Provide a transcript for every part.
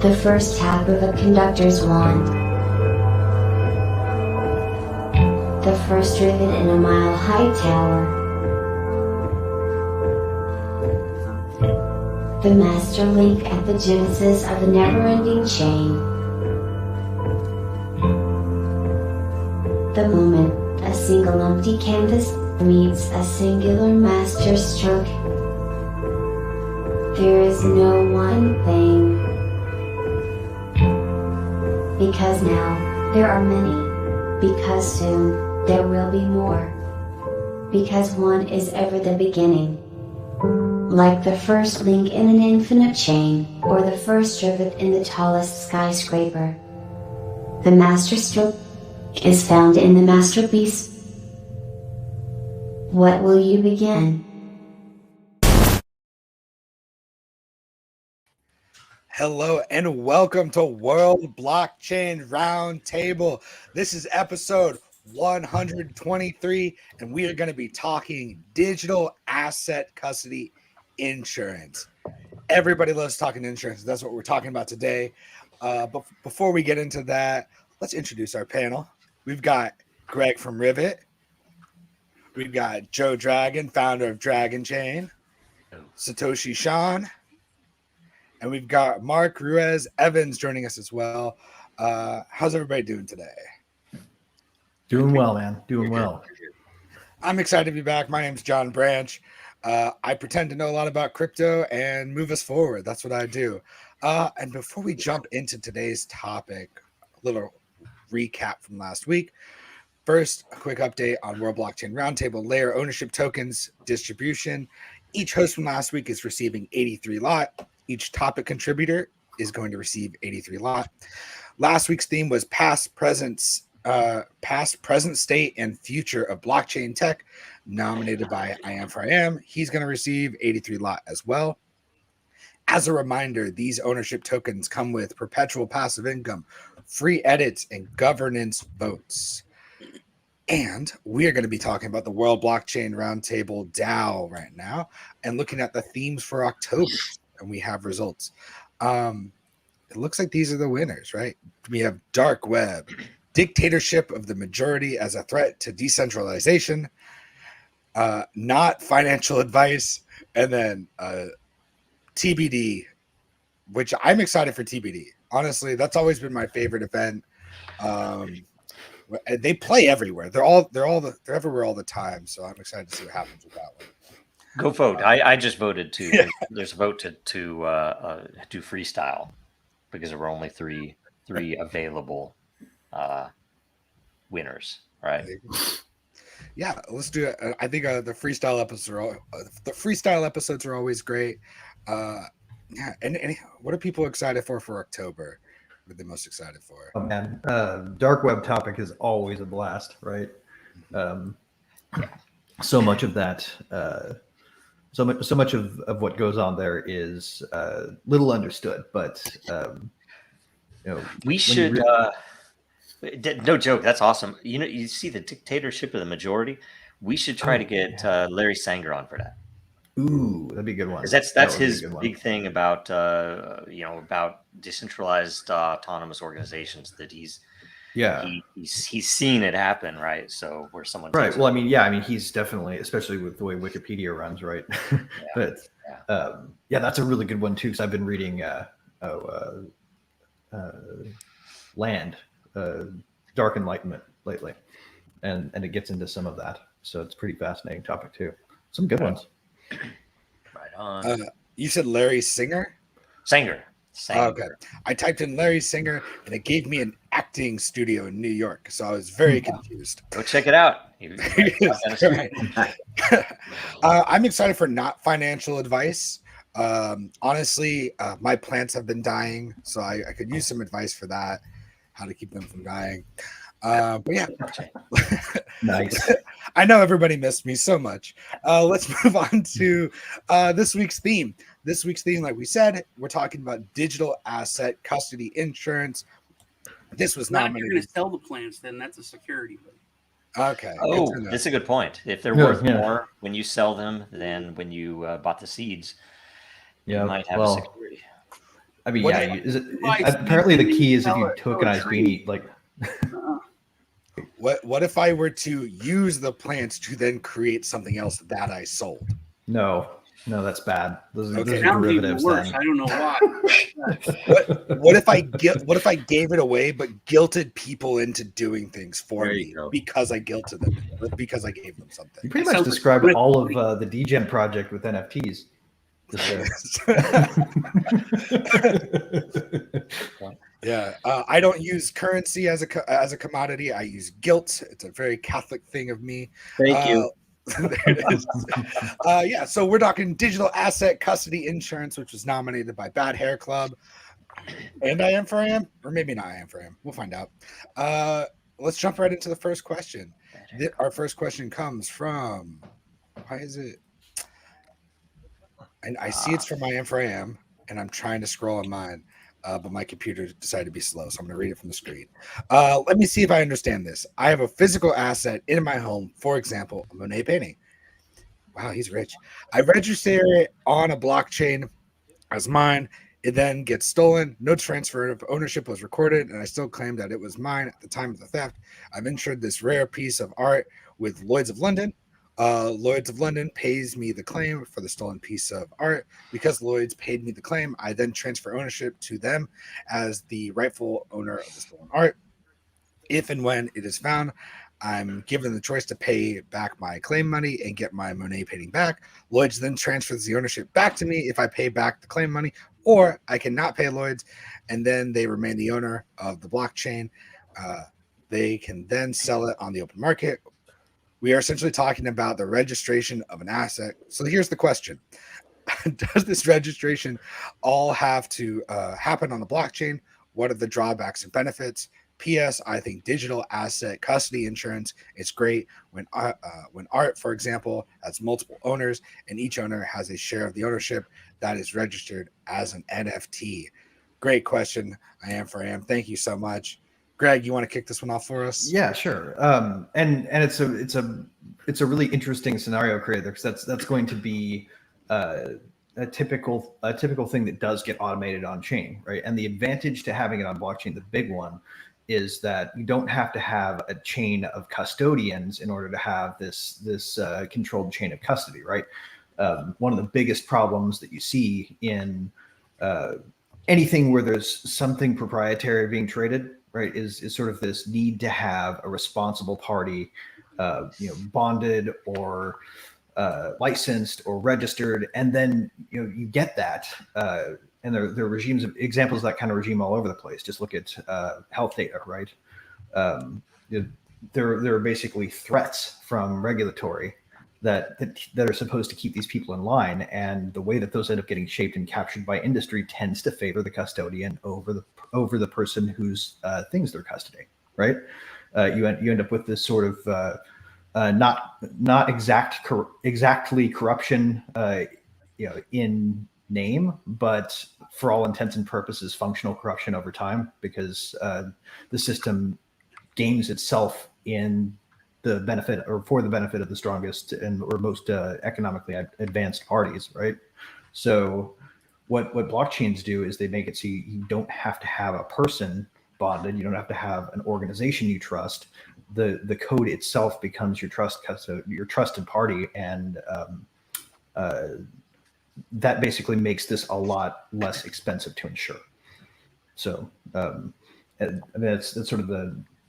The first tap of a conductor's wand. The first rivet in a mile-high tower. The master link at the genesis of a never-ending chain. The moment a single empty canvas meets a singular master stroke. There is no one thing. Because now, there are many. Because soon, there will be more. Because one is ever the beginning. Like the first link in an infinite chain, or the first rivet in the tallest skyscraper. The master stroke is found in the masterpiece. What will you begin? Hello and welcome to World Blockchain Roundtable. This is episode 123, and we are going to be talking digital asset custody insurance. Everybody loves talking insurance. That's what we're talking about today. But before we get into that, let's introduce our panel. We've got Greg from Rivet. We've got Joe Dragon, founder of Dragonchain. Satoshi Sean. And we've got Mark Ruiz Evans joining us as well. How's everybody doing today? Doing well, man. Doing well. I'm excited to be back. My name's John Branch. I pretend to know a lot about crypto and move us forward. That's what I do. And before we jump into today's topic, a little recap from last week. First, a quick update on World Blockchain Roundtable layer ownership tokens distribution. Each host from last week is receiving 83 lot. Each topic contributor is going to receive 83 lot. Last week's theme was past, present state, and future of blockchain tech, nominated by I Am for I Am. He's going to receive 83 lot as well. As a reminder, these ownership tokens come with perpetual passive income, free edits, and governance votes. And we are going to be talking about the World Blockchain Roundtable DAO right now and looking at the themes for October. And we have results. It looks like these are the winners, right? We have dark web, dictatorship of the majority as a threat to decentralization, not financial advice, and then TBD, which I'm excited for TBD. Honestly, that's always been my favorite event. They play everywhere. They're everywhere all the time. So I'm excited to see what happens with that one. Go vote. I just voted to. There's a vote to do freestyle because there were only three available winners. Right? Yeah, let's do it. I think the freestyle episodes are always great. Yeah, and what are people excited for October? What are they most excited for? Oh man, dark web topic is always a blast, right? So much of that. So much of what goes on there is little understood, but we should. No joke. That's awesome. You see the dictatorship of the majority. We should try to get Larry Sanger on for that. Ooh, that'd be a good one. That's his big thing about about decentralized autonomous organizations that he's seen it happen, right? So where someone he's definitely, especially with the way Wikipedia runs, right? But that's a really good one too, because I've been reading Land, Dark Enlightenment lately, and it gets into some of that, so it's a pretty fascinating topic too. Some good ones. Right on. You said Larry Sanger? Sanger. Okay. I typed in Larry Sanger and it gave me an acting studio in New York. So I was very confused. Go check it out. I'm excited for not financial advice. Honestly, my plants have been dying, so I could use some advice for that, how to keep them from dying. But yeah, nice. I know everybody missed me so much. Let's move on to this week's theme. This week's theme, like we said, we're talking about digital asset custody insurance. This was not. If nominated. you're going to sell the plants, then that's a security. Okay. Oh, that's a good point. If they're worth more when you sell them than when you bought the seeds, you might have a security. I mean, What yeah. if- Apparently, the key is if you Sell it. tokenize Beanie, like. What if I were to use the plants to then create something else that I sold? No, that's bad. Those are Okay. Sounds even derivatives. worse. Then. I don't know why. What if I gave it away but guilted people into doing things for There me you go. because I guilted them, because I gave them You something? pretty That much sounds like described good. all of the DGen project with NFTs. Yeah, I don't use currency as a commodity. I use guilt. It's a very Catholic thing of me. Thank you. There it is. Yeah, so we're talking digital asset custody insurance, which was nominated by Bad Hair Club, and I Am for I Am, or maybe not I Am for I Am. We'll find out. Let's jump right into the first question. Our first question comes from. Why is it? And I see it's from I Am for I Am, and I'm trying to scroll on mine. But my computer decided to be slow, so I'm going to read it from the screen. Let me see if I understand this. I have a physical asset in my home, for example, a Monet painting. Wow, he's rich. I register it on a blockchain as mine. It then gets stolen. No transfer of ownership was recorded, and I still claim that it was mine at the time of the theft. I've insured this rare piece of art with Lloyd's of London. Lloyd's of London pays me the claim for the stolen piece of art. Because Lloyd's paid me the claim, I then transfer ownership to them as the rightful owner of the stolen art. If and when it is found, I'm given the choice to pay back my claim money and get my Monet painting back. Lloyd's then transfers the ownership back to me if I pay back the claim money, or I cannot pay Lloyd's, and then they remain the owner of the blockchain. They can then sell it on the open market. We are essentially talking about the registration of an asset. So here's the question. Does this registration all have to happen on the blockchain? What are the drawbacks and benefits? P.S. I think digital asset custody insurance is great when art, for example, has multiple owners and each owner has a share of the ownership that is registered as an NFT. Great question. I Am for I Am. Thank you so much. Greg, you want to kick this one off for us? Yeah, sure. And it's a really interesting scenario created there, because that's going to be a typical thing that does get automated on chain, right? And the advantage to having it on blockchain, the big one, is that you don't have to have a chain of custodians in order to have this controlled chain of custody, right? One of the biggest problems that you see in anything where there's something proprietary being traded, right, is sort of this need to have a responsible party, bonded or licensed or registered, and then you get that. And there are regimes of examples of that kind of regime all over the place. Just look at health data, right? There are basically threats from regulatory that are supposed to keep these people in line, and the way that those end up getting shaped and captured by industry tends to favor the custodian over the person whose things they're custodying, right? You end up with this sort of not exactly corruption, in name, but for all intents and purposes, functional corruption over time, because the system games itself in the benefit or for the benefit of the strongest and or most economically advanced parties, right? So what blockchains do is they make it so you don't have to have a person bonded, you don't have to have an organization you trust. The code itself becomes your trusted party, and that basically makes this a lot less expensive to insure. So I mean, that's sort of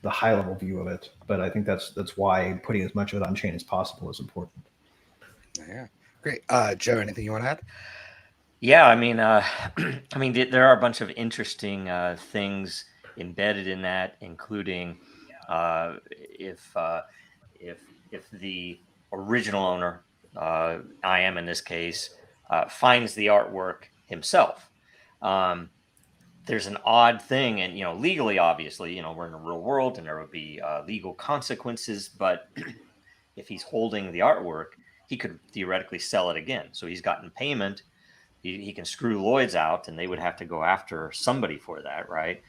the high level view of it, but I think that's why putting as much of it on chain as possible is important. Yeah, great. Joe, anything you want to add? Yeah, I mean, there are a bunch of interesting things embedded in that, including if the original owner, I Am in this case, finds the artwork himself. There's an odd thing, and legally, obviously, we're in a real world, and there would be legal consequences. But if he's holding the artwork, he could theoretically sell it again. So he's gotten payment. He can screw Lloyd's out, and they would have to go after somebody for that, right?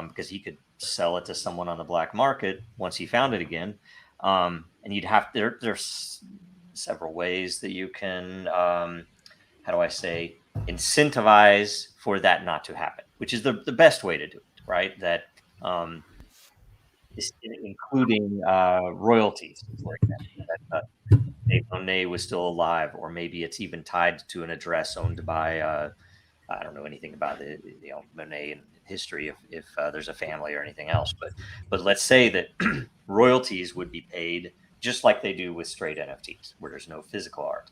Because he could sell it to someone on the black market once he found it again. And you'd have there's several ways that you can, how do I say, incentivize for that not to happen, which is the best way to do it, right? That including royalties, for example, that if Monet was still alive, or maybe it's even tied to an address owned by I don't know anything about the Monet and history if there's a family or anything else, but let's say that royalties would be paid just like they do with straight NFTs, where there's no physical art.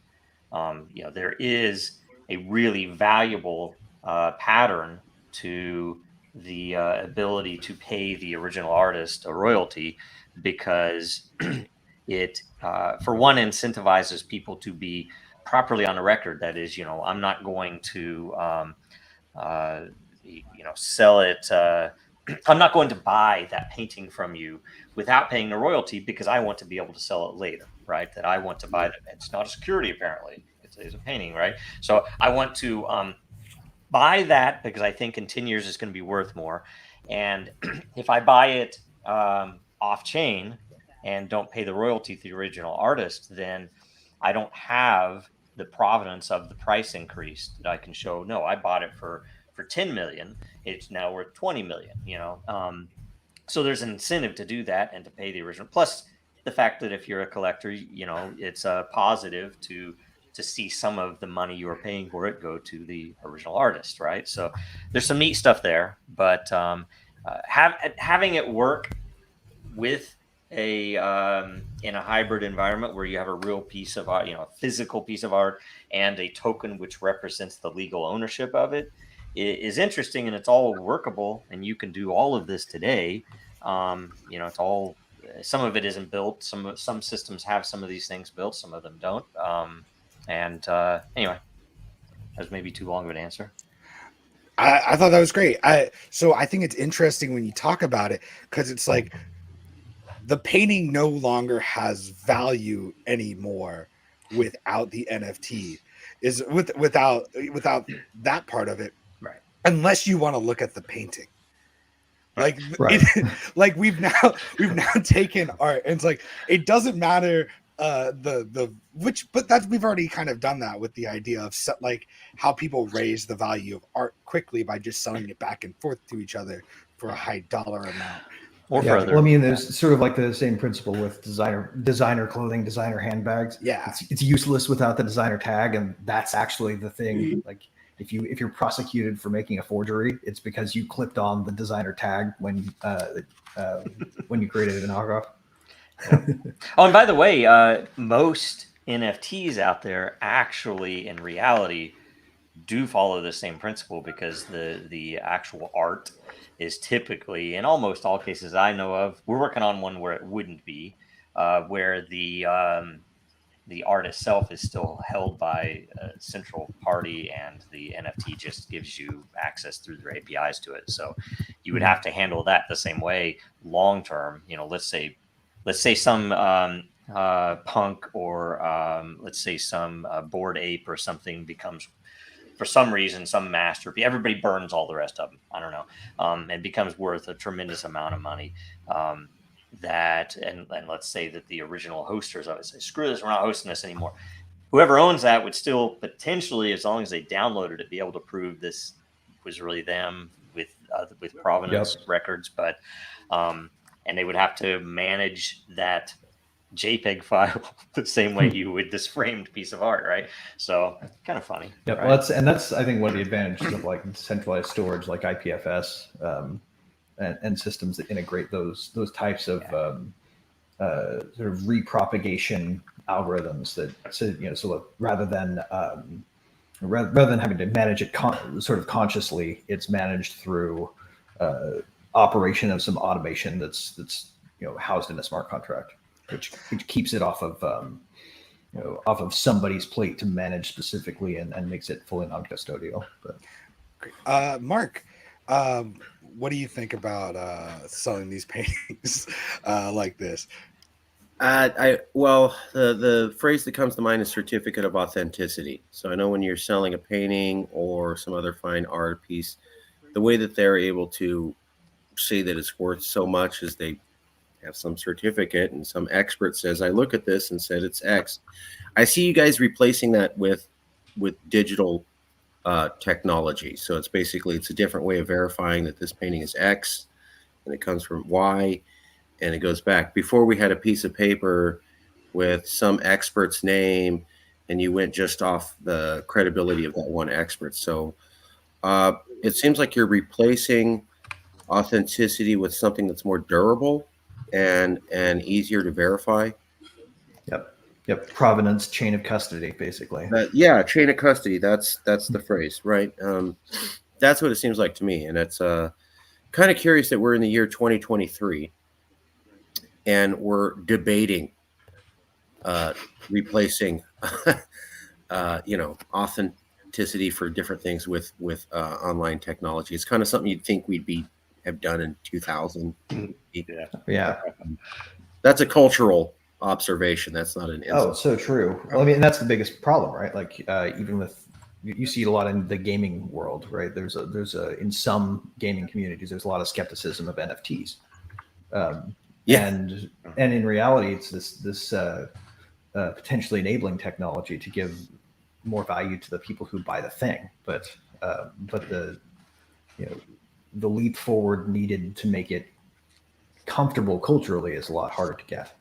There is a really valuable pattern to the ability to pay the original artist a royalty, because it, for one, incentivizes people to be properly on the record. That is, I'm not going to, sell it. I'm not going to buy that painting from you without paying the royalty, because I want to be able to sell it later, right? That I want to buy that. It's not a security, apparently. It's a painting, right? So I want to buy that because I think in 10 years it's going to be worth more. And if I buy it off chain and don't pay the royalty to the original artist, then I don't have the provenance of the price increase that I can show. No, I bought it for 10 million. It's now worth 20 million, so there's an incentive to do that and to pay the original. Plus the fact that if you're a collector, it's a positive to see some of the money you are paying for it go to the original artist, right? So there's some neat stuff there, but having it work with in a hybrid environment where you have a real piece of art, a physical piece of art, and a token which represents the legal ownership of it, is interesting, and it's all workable, and you can do all of this today. It's all, some of it isn't built. Some systems have some of these things built, some of them don't. Anyway, that was maybe too long of an answer. I thought that was great. So I think it's interesting when you talk about it, because it's like the painting no longer has value anymore without the NFT. Is without that part of it, right? Unless you want to look at the painting. Like, right. Like we've now taken art, and it's like it doesn't matter but we've already kind of done that with the idea of like how people raise the value of art quickly by just selling it back and forth to each other for a high dollar amount. Or further. Well, I mean, there's sort of like the same principle with designer clothing, designer handbags. Yeah, it's useless without the designer tag, and that's actually the thing. Mm-hmm. Like if you're prosecuted for making a forgery, it's because you clipped on the designer tag when you created an knockoff. Oh, and by the way, most NFTs out there actually, in reality, do follow the same principle, because the actual art is typically, in almost all cases I know of, we're working on one where it wouldn't be, where the art itself is still held by a central party, and the NFT just gives you access through their APIs to it. So you would have to handle that the same way long term. Let's say some punk, or let's say some Bored Ape or something becomes, for some reason, some masterpiece. Everybody burns all the rest of them. I don't know. And becomes worth a tremendous amount of money. And let's say that the original hosters of it say, screw this, we're not hosting this anymore. Whoever owns that would still potentially, as long as they downloaded it, be able to prove this was really them with provenance records. But and they would have to manage that JPEG file the same way you would this framed piece of art, right? So kind of funny. Yeah, right? Well, that's I think one of the advantages of like centralized storage, like IPFS, and systems that integrate those types of sort of repropagation algorithms. So look, rather than having to manage it sort of consciously, it's managed through operation of some automation that's housed in a smart contract, which keeps it off of somebody's plate to manage specifically, and makes it fully non-custodial. But Mark, what do you think about selling these paintings like this? The phrase that comes to mind is certificate of authenticity. So I know when you're selling a painting or some other fine art piece, the way that they're able to say that it's worth so much is they have some certificate, and some expert says, I look at this and said it's X. I see you guys replacing that with digital technology. So it's basically it's a different way of verifying that this painting is X and it comes from Y, and it goes back. Before we had a piece of paper with some expert's name, and you went just off the credibility of that one expert. So it seems like you're replacing authenticity with something that's more durable and easier to verify. Yep. Provenance, chain of custody, basically. Yeah, chain of custody. That's the phrase, right? That's what it seems like to me, and it's kind of curious that we're in the year 2023 and we're debating replacing, authenticity for different things with online technology. It's kind of something you'd think we'd have done in 2000. Yeah. That's a cultural observation. That's not an insult. Oh, so true. Well, I mean, that's the biggest problem, right? Like, even with you see it a lot in the gaming world, right? There's a in some gaming communities, there's a lot of skepticism of NFTs, and in reality, it's this potentially enabling technology to give more value to the people who buy the thing, but the the leap forward needed to make it comfortable culturally is a lot harder to get.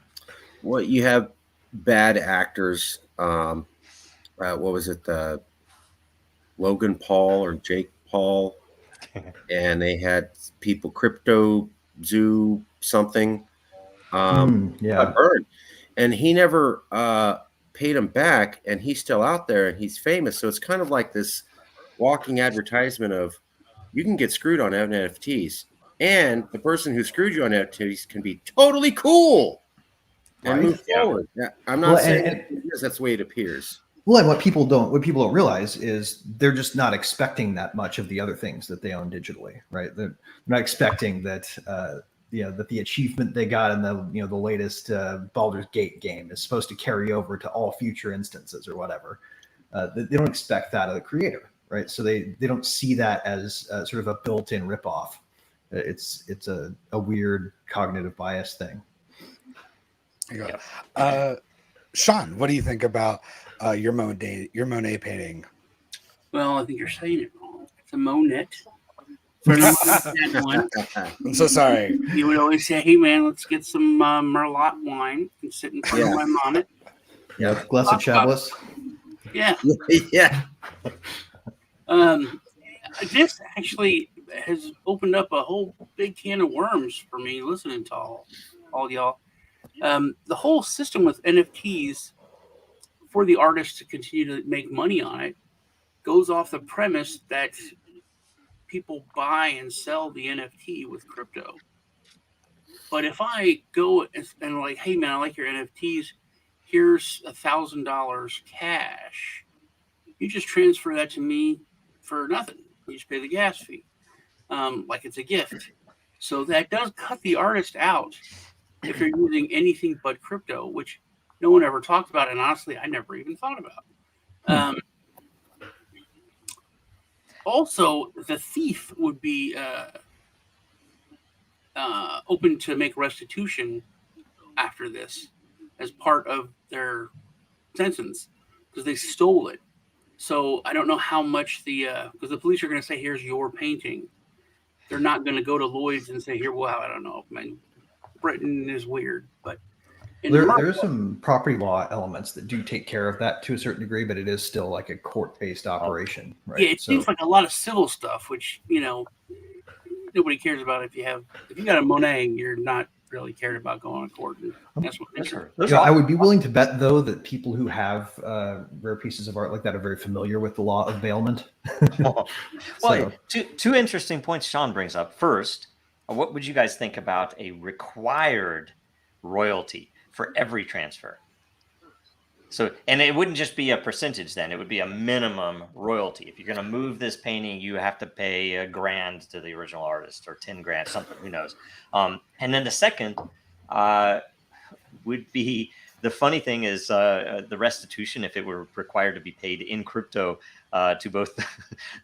Well, you have bad actors. What was it? Logan Paul or Jake Paul, and they had people crypto zoo something got burned, and he never paid him back, and he's still out there and he's famous. So it's kind of like this walking advertisement of you can get screwed on NFTs, and the person who screwed you on NFTs can be totally cool and move forward. Yeah, I'm not saying that's the way it appears. Well, and what people don't realize is they're just not expecting that much of the other things that they own digitally, right? They're not expecting that that the achievement they got in the latest Baldur's Gate game is supposed to carry over to all future instances or whatever. They don't expect that of the creator, right? So they don't see that as sort of a built-in ripoff. It's a weird cognitive bias thing. Sean, what do you think about your Monet painting? Well, I think you're saying it wrong. It's a Monet. For that one. I'm so sorry. You would always say, "Hey, man, let's get some Merlot wine and sit in front of my Monet." Yeah, glass of Chablis. Yeah. Yeah. This actually has opened up a whole big can of worms for me listening to all y'all. The whole system with NFTs for the artist to continue to make money on it goes off the premise that people buy and sell the NFT with crypto. But if I go and like, hey man, I like your NFTs, here's $1,000 cash. You just transfer that to me for nothing. You just pay the gas fee, like it's a gift. So that does cut the artist out if you're using anything but crypto, which no one ever talked about, and honestly, I never even thought about. Also, the thief would be open to make restitution after this as part of their sentence because they stole it. So I don't know how much because the police are going to say, here's your painting. They're not going to go to Lloyd's and say, here, well, I don't know. Man, Britain is weird, but there are some property law elements that do take care of that to a certain degree, but it is still like a court-based operation, right? Yeah, it seems like a lot of civil stuff, which nobody cares about. If you got a Monet, you're not really cared about going to court. And that's what I would be willing to bet, though, that people who have rare pieces of art like that are very familiar with the law of bailment. Well, two interesting points Sean brings up. First, what would you guys think about a required royalty for every transfer? So, and it wouldn't just be a percentage then, it would be a minimum royalty. If you're going to move this painting, you have to pay $1,000 to the original artist or 10 grand, something, who knows. And then the second would be, the funny thing is the restitution, if it were required to be paid in crypto to both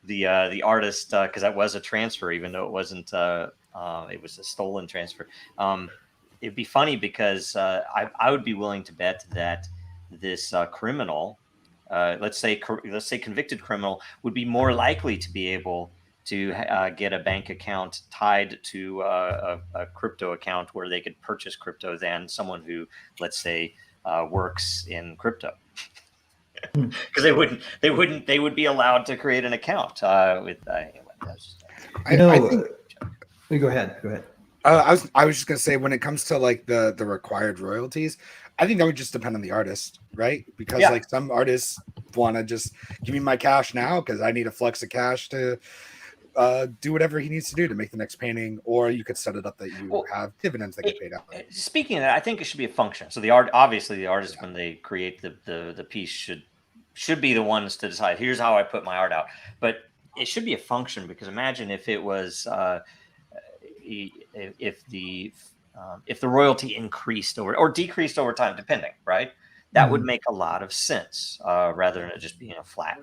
the artist, because that was a transfer, even though it wasn't, it was a stolen transfer. It'd be funny because I would be willing to bet that this criminal let's say convicted criminal would be more likely to be able to get a bank account tied to a crypto account where they could purchase crypto than someone who, let's say, works in crypto. Because they would be allowed to create an account with. Go ahead. I was just gonna say, when it comes to like the required royalties, I think that would just depend on the artist, right? Because like some artists want to just give me my cash now because I need a flux of cash to do whatever he needs to do to make the next painting, or you could set it up that you have dividends that get paid out. Speaking of that, I think it should be a function. So the artist, when they create the piece, should be the ones to decide, here's how I put my art out. But it should be a function, because imagine if it was if the royalty increased or decreased over time, depending, right? That would make a lot of sense rather than it just being a flat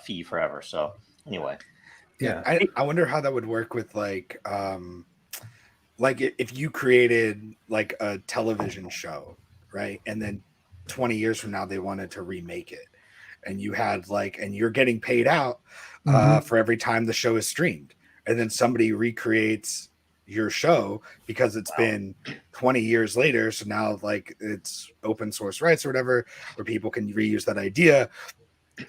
fee forever. So anyway. Yeah, I wonder how that would work with like if you created like a television show, right? And then 20 years from now they wanted to remake it, and you had and you're getting paid out for every time the show is streamed, and then somebody recreates your show because it's been 20 years later, so now like it's open source rights or whatever, where people can reuse that idea.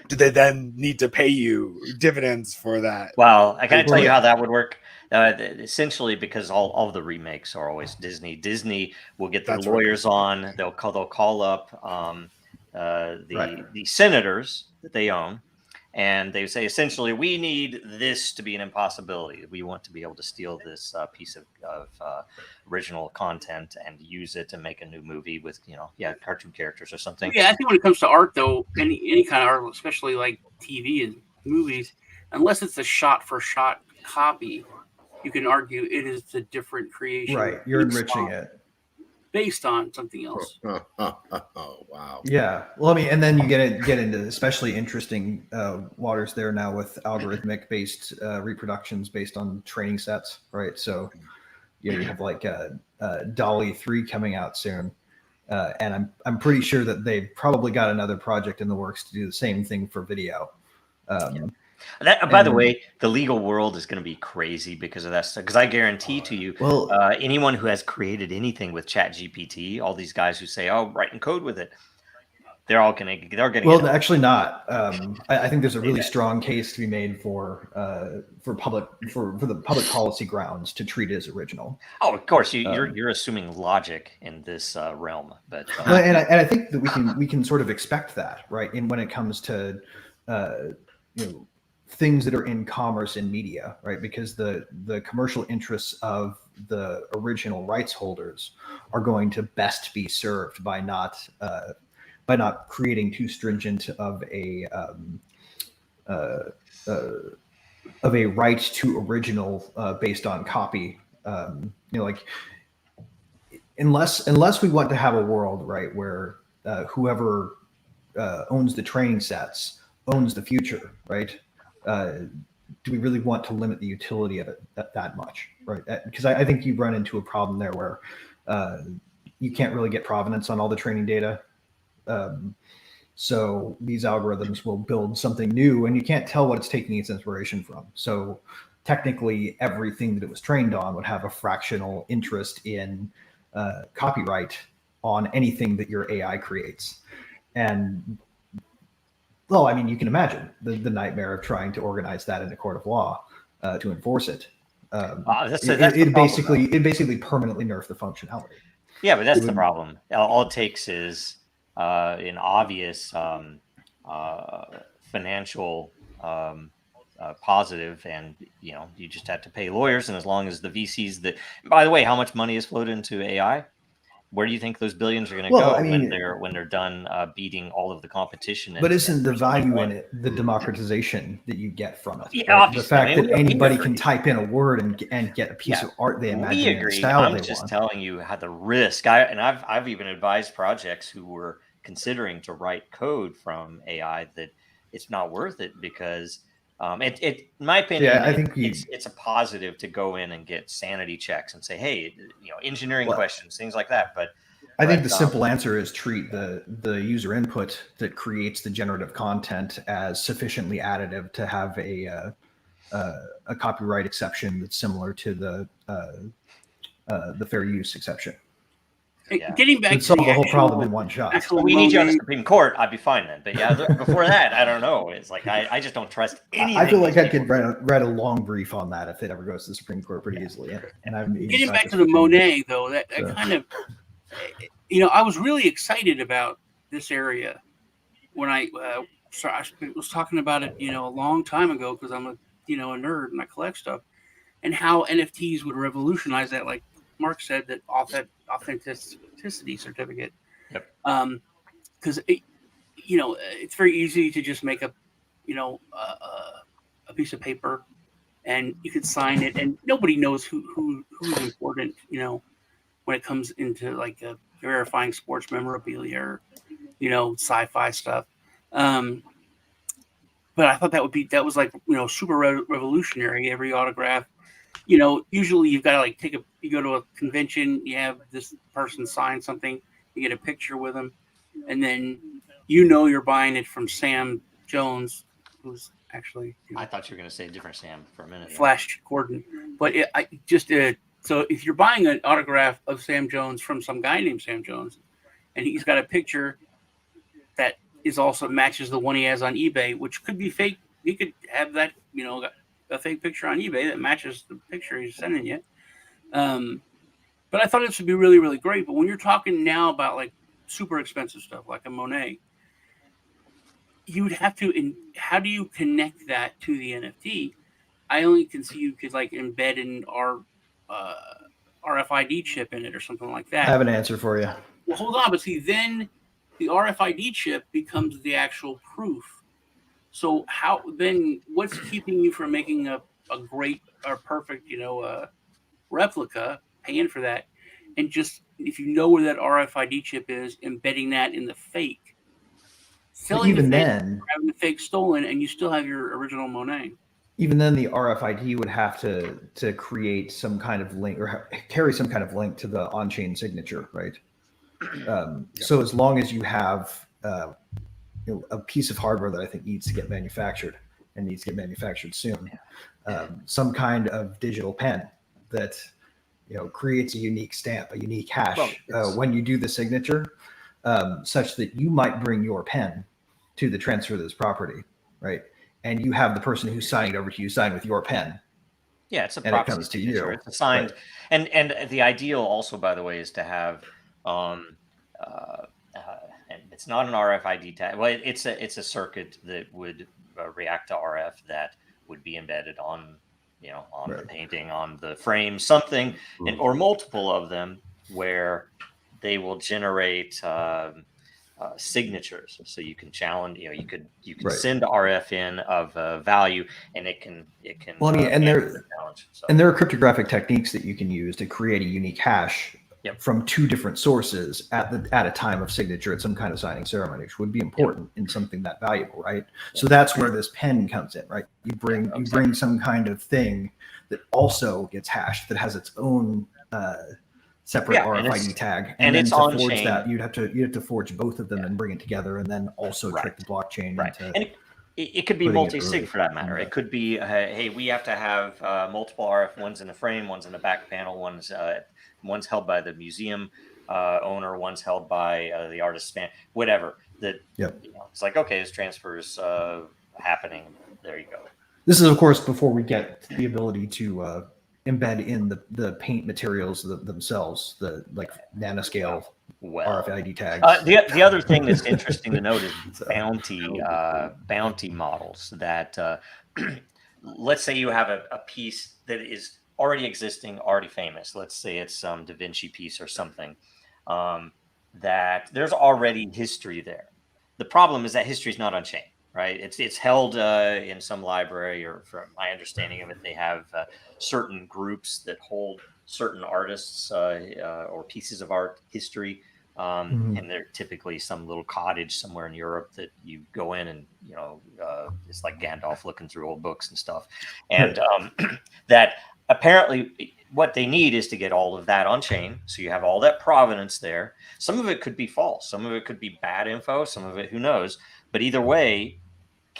Do they then need to pay you dividends for that? Well, I can't tell you how that would work. Essentially, because all of the remakes are always Disney. Disney will get their lawyers on. They'll call up the senators that they own, and they say, essentially, we need this to be an impossibility. We want to be able to steal this piece of original content and use it to make a new movie with, cartoon characters or something. Yeah, I think when it comes to art, though, any kind of art, especially like TV and movies, unless it's a shot-for-shot copy, you can argue it is a different creation. Right, you're enriching it. Based on something else. Oh, wow. Yeah. Well, I mean, and then you get into especially interesting waters there now with algorithmic based reproductions based on training sets, right? So you have like Dolly 3 coming out soon, and I'm pretty sure that they've probably got another project in the works to do the same thing for video. By the way, the legal world is going to be crazy because of that stuff. Because I guarantee to you, anyone who has created anything with ChatGPT, all these guys who say, "Oh, writing code with it," they're going to. Well, actually, not. I think there's a really strong case to be made for the public policy grounds to treat it as original. Oh, of course, you're assuming logic in this realm, but and I think that we can sort of expect that, right? When it comes to things that are in commerce and media, right? Because the commercial interests of the original rights holders are going to best be served by not creating too stringent of a right to original based on copy. Unless we want to have a world, right, where whoever owns the training sets owns the future, right? Do we really want to limit the utility of it that much, right? Because I think you run into a problem there where you can't really get provenance on all the training data. So these algorithms will build something new and you can't tell what it's taking its inspiration from. So technically everything that it was trained on would have a fractional interest in copyright on anything that your AI creates. And well, I mean, you can imagine the nightmare of trying to organize that in a court of law to enforce it. It basically permanently nerf the functionality. Yeah, but that's the problem. All it takes is an obvious financial positive, and you just have to pay lawyers. And as long as the VCs that, by the way, how much money is flowed into AI? Where do you think those billions are going to go when they're done beating all of the competition? But isn't the value in it the democratization that you get from it? Yeah, right? The fact that anybody can type in a word and get a piece of art they imagine. We agree. I'm just telling you how the risk. I've even advised projects who were considering to write code from AI that it's not worth it because in my opinion, I think it's a positive to go in and get sanity checks and say, hey, engineering questions, things like that. But I think the simple answer is treat the user input that creates the generative content as sufficiently additive to have a copyright exception that's similar to the fair use exception. Yeah. Getting back to solve the whole actual- problem in one shot. actual We need you on the Monet- Supreme Court. I'd be fine then. But yeah, before that, I don't know. It's like I just don't trust anything. I feel like these I could people write a long brief on that if it ever goes to the Supreme Court pretty easily. And I'm Getting back to the Monet, though, that kind of, I was really excited about this area when I was talking about it, a long time ago, because I'm a nerd and I collect stuff, and how NFTs would revolutionize that. Like Mark said, that authenticity certificate. Yep. Because it's very easy to just make a piece of paper, and you could sign it, and nobody knows who's important. When it comes into like verifying sports memorabilia or sci-fi stuff. But I thought that was like super revolutionary. Every autograph, usually you've got to you go to a convention, you have this person sign something, you get a picture with them, and then you're buying it from Sam Jones, who's actually I thought you were going to say a different Sam for a minute. Flash Gordon, but so if you're buying an autograph of Sam Jones from some guy named Sam Jones, and he's got a picture that is also matches the one he has on eBay, which could be fake. He could have that, a fake picture on eBay that matches the picture he's sending you. But I thought it would be really, really great. But when you're talking now about like super expensive stuff like a Monet, you would have to. How do you connect that to the NFT? I only can see you could like embed in our RFID chip in it or something like that. I have an answer for you. Well, hold on, but see, then the RFID chip becomes the actual proof. So what's keeping you from making a great or perfect, replica, paying for that, and just if you know where that RFID chip is, embedding that in the fake, selling even the fake, then, having the fake stolen, and you still have your original Monet. Even then, the RFID would have to create some kind of link or carry some kind of link to the on-chain signature, right? So as long as you have a piece of hardware that I think needs to get manufactured and needs to get manufactured soon, some kind of digital pen that creates a unique stamp, a unique hash when you do the signature, such that you might bring your pen to the transfer of this property, right? And you have the person who's signing it over to you sign with your pen. Yeah, it's a and it comes to you. It's assigned, right. And the ideal also, by the way, is to have and it's not an RFID tag. Well, it's a circuit that would react to RF that would be embedded on right. the painting, on the frame, something, or multiple of them, where they will generate signatures. So you can challenge. You can right. send RF in of value, and it can. Well, and there are cryptographic techniques that you can use to create a unique hash. Yep. From two different sources at a time of signature at some kind of signing ceremony, which would be important in something that valuable, right? Yep. So that's where this pen comes in, right? You bring some kind of thing that also gets hashed, that has its own separate RFID tag, and then to forge that, you'd have to forge both of them and bring it together, and then also trick the blockchain. Right. And it could be multi-sig for that matter. It could be, hey, we have to have multiple RF, ones in the frame, one's in the back panel, one's held by the museum owner, one's held by the artist's band, whatever. It's like, okay, this transfer is happening. There you go. This is, of course, before we get the ability to embed in the paint materials themselves, the nanoscale RFID tags. The other thing that's interesting to note is bounty models that let's say you have a piece that is already existing, already famous. Let's say it's some Da Vinci piece or something, that there's already history there. The problem is that history is not on chain, right? It's held in some library, or from my understanding of it, they have certain groups that hold certain artists or pieces of art history. And they're typically some little cottage somewhere in Europe that you go in and, it's like Gandalf looking through old books and stuff. And that apparently what they need is to get all of that on chain. So you have all that provenance there. Some of it could be false. Some of it could be bad info. Some of it, who knows? But either way,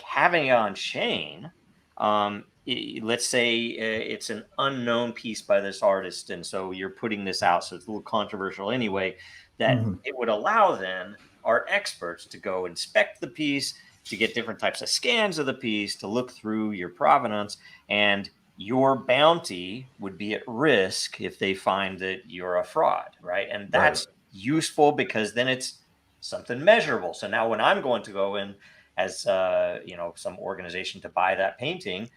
having it on chain, let's say it's an unknown piece by this artist, and so you're putting this out, so it's a little controversial anyway, that it would allow then art experts to go inspect the piece, to get different types of scans of the piece, to look through your provenance, and your bounty would be at risk if they find that you're a fraud, right? And that's useful because then it's something measurable. So now when I'm going to go in as some organization to buy that painting,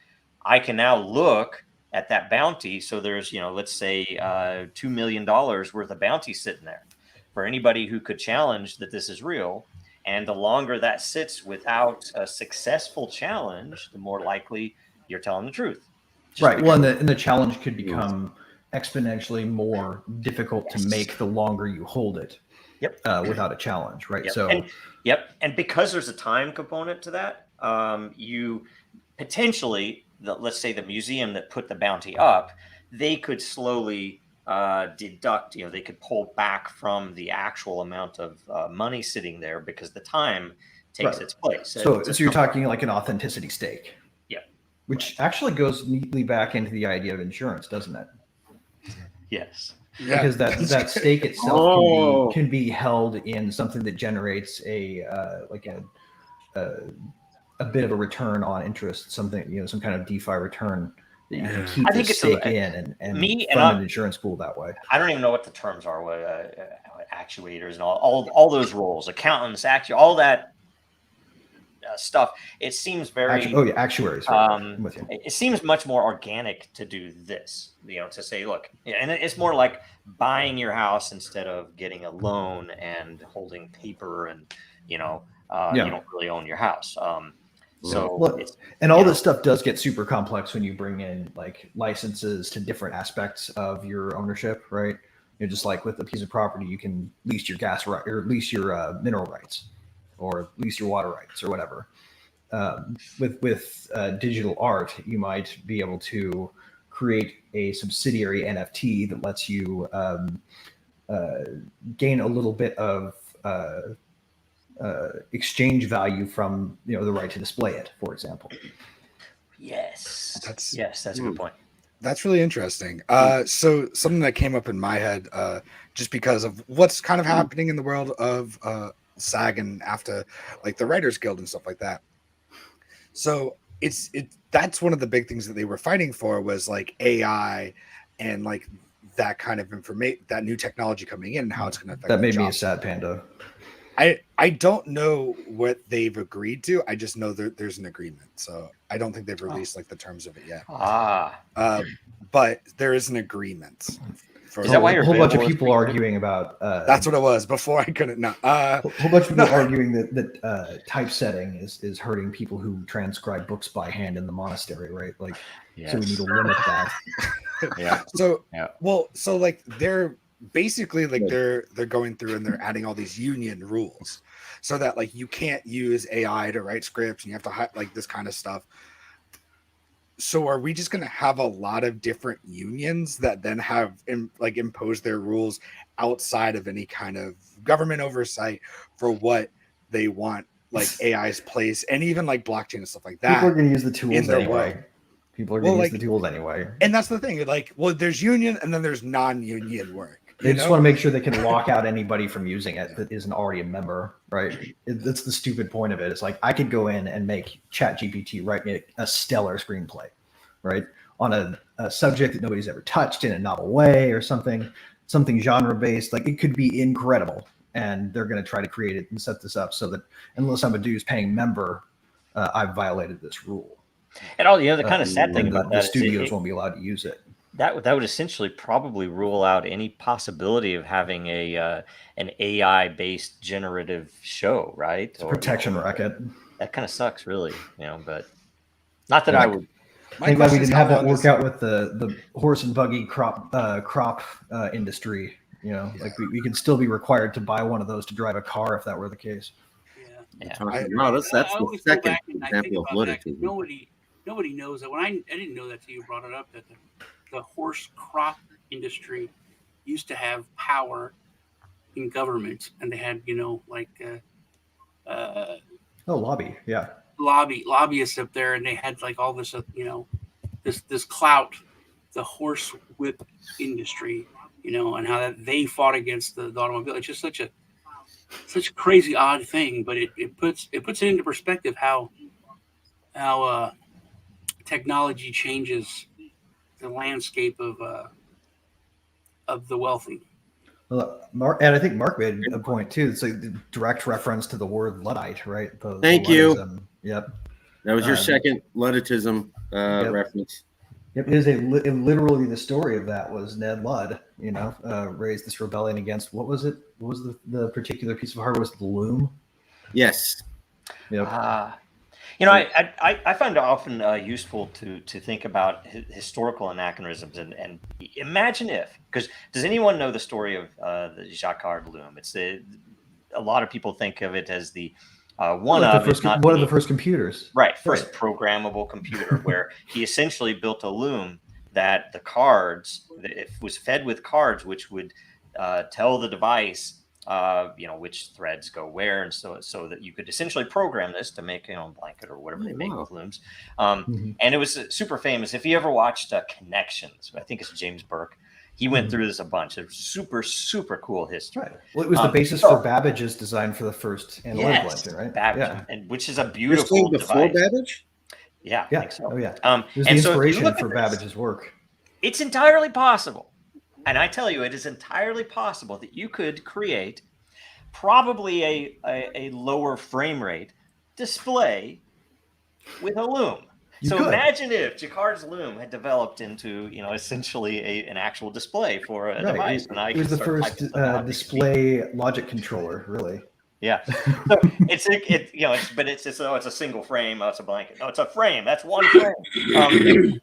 I can now look at that bounty. So there's, let's say $2 million worth of bounty sitting there for anybody who could challenge that this is real. And the longer that sits without a successful challenge, the more likely you're telling the truth. Right. Well, and the challenge could become exponentially more difficult to make the longer you hold it. Without a challenge, right? Yep. So, and because there's a time component to that, you potentially, let's say the museum that put the bounty up, they could slowly deduct, they could pull back from the actual amount of money sitting there because the time takes its place. So you're talking like an authenticity stake. Yeah. Which actually goes neatly back into the idea of insurance, doesn't it? Yes. Yeah. Because that stake itself can be held in something that generates a bit of a return on interest, something, some kind of DeFi return that you can keep the stake in and fund an insurance pool that way. I don't even know what the terms are, actuators and all those roles, accountants, all that stuff. It seems very actuaries. I'm with you. It seems much more organic to do this, to say, look, and it's more like buying your house instead of getting a loan and holding paper and you don't really own your house. And all this stuff does get super complex when you bring in like licenses to different aspects of your ownership, right? Just like with a piece of property, you can lease your gas right or lease your mineral rights, or lease your water rights or whatever. With digital art, you might be able to create a subsidiary NFT that lets you gain a little bit of exchange value from the right to display it, for example. Yes, that's a good point. That's really interesting. So something that came up in my head, just because of what's kind of happening in the world of SAG and after, like the Writers Guild and stuff like that. So that's one of the big things that they were fighting for was like AI and like that kind of information, that new technology coming in and how it's going to affect that made me a sad panda. I don't know what they've agreed to. I just know that there's an agreement. So I don't think they've released like the terms of it yet. But there is an agreement. Is that why a whole bunch of people arguing about? That's what it was before I couldn't. No, a whole bunch of people arguing that typesetting is hurting people who transcribe books by hand in the monastery, right? Like, so we need to limit that. So like they're basically like they're going through and they're adding all these union rules, so that like you can't use AI to write scripts and you have to like this kind of stuff. So are we just going to have a lot of different unions that then have impose their rules outside of any kind of government oversight for what they want, like AI's place and even like blockchain and stuff like that? People are going to use the tools anyway. People are going to use the tools anyway. And that's the thing. Like, there's union and then there's non-union work. They just want to make sure they can lock out anybody from using it that isn't already a member, right? That's the stupid point of it. It's like I could go in and make ChatGPT write me a stellar screenplay, right? On a subject that nobody's ever touched in a novel way or something genre-based. Like it could be incredible. And they're going to try to create it and set this up so that unless I'm a dude's paying member, I've violated this rule. And all the other kind of sad thing about that is the studios won't be allowed to use it. That would essentially probably rule out any possibility of having an AI based generative show, right? It's a protection racket. That kind of sucks, really. But not that I would. Thank God we didn't have that work out with the horse and buggy crop industry. Like we could still be required to buy one of those to drive a car if that were the case. That's the second example of validity. Nobody knows that. When I didn't know that till you brought it up, that the horse crop industry used to have power in government, and they had lobby, yeah. lobbyists up there, and they had like all this this clout, the horse whip industry, and how that they fought against the automobile. It's just such a crazy odd thing, but it puts it into perspective how technology changes the landscape of the wealthy. Well, Mark, and I think Mark made a point too. It's like the direct reference to the word Luddite, right? Thank you. Yep. That was your second Ludditism reference. Yep, it is literally the story of that was Ned Ludd, raised this rebellion against, what was it? What was the particular piece of hardware? Was it the loom? Yes. Yep. I find it often useful to think about historical anachronisms and imagine if, because does anyone know the story of the Jacquard loom? It's a lot of people think of it as the one of the first computers, right? First programmable computer, where he essentially built a loom that the cards, it was fed with cards, which would tell the device, which threads go where, and so that you could essentially program this to make a blanket or whatever they make with looms. And it was super famous. If you ever watched Connections, I think it's James Burke. He went through this a bunch. It's super, super cool history. Right. Well, it was the basis for Babbage's design for the first analytic engine, right? Babbage, and which is a beautiful before device. Babbage? Yeah, I think so. Oh, yeah. It was the inspiration for Babbage's work. It's entirely possible. And I tell you, it is entirely possible that you could create probably a lower frame rate display with a loom. Imagine if Jacquard's loom had developed into, essentially an actual display for a device. And it was the first display logic controller, really. Yeah. So it's a single frame. Oh, it's a blanket. No, it's a frame. That's one frame.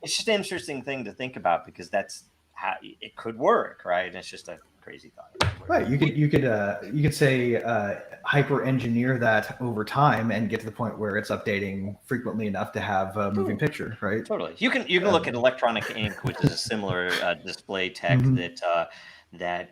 It's just an interesting thing to think about because that's how it could work, right? And it's just a crazy thought. Right. You could say hyper engineer that over time and get to the point where it's updating frequently enough to have a moving picture, right? Totally. You can look at electronic ink, which is a similar display tech that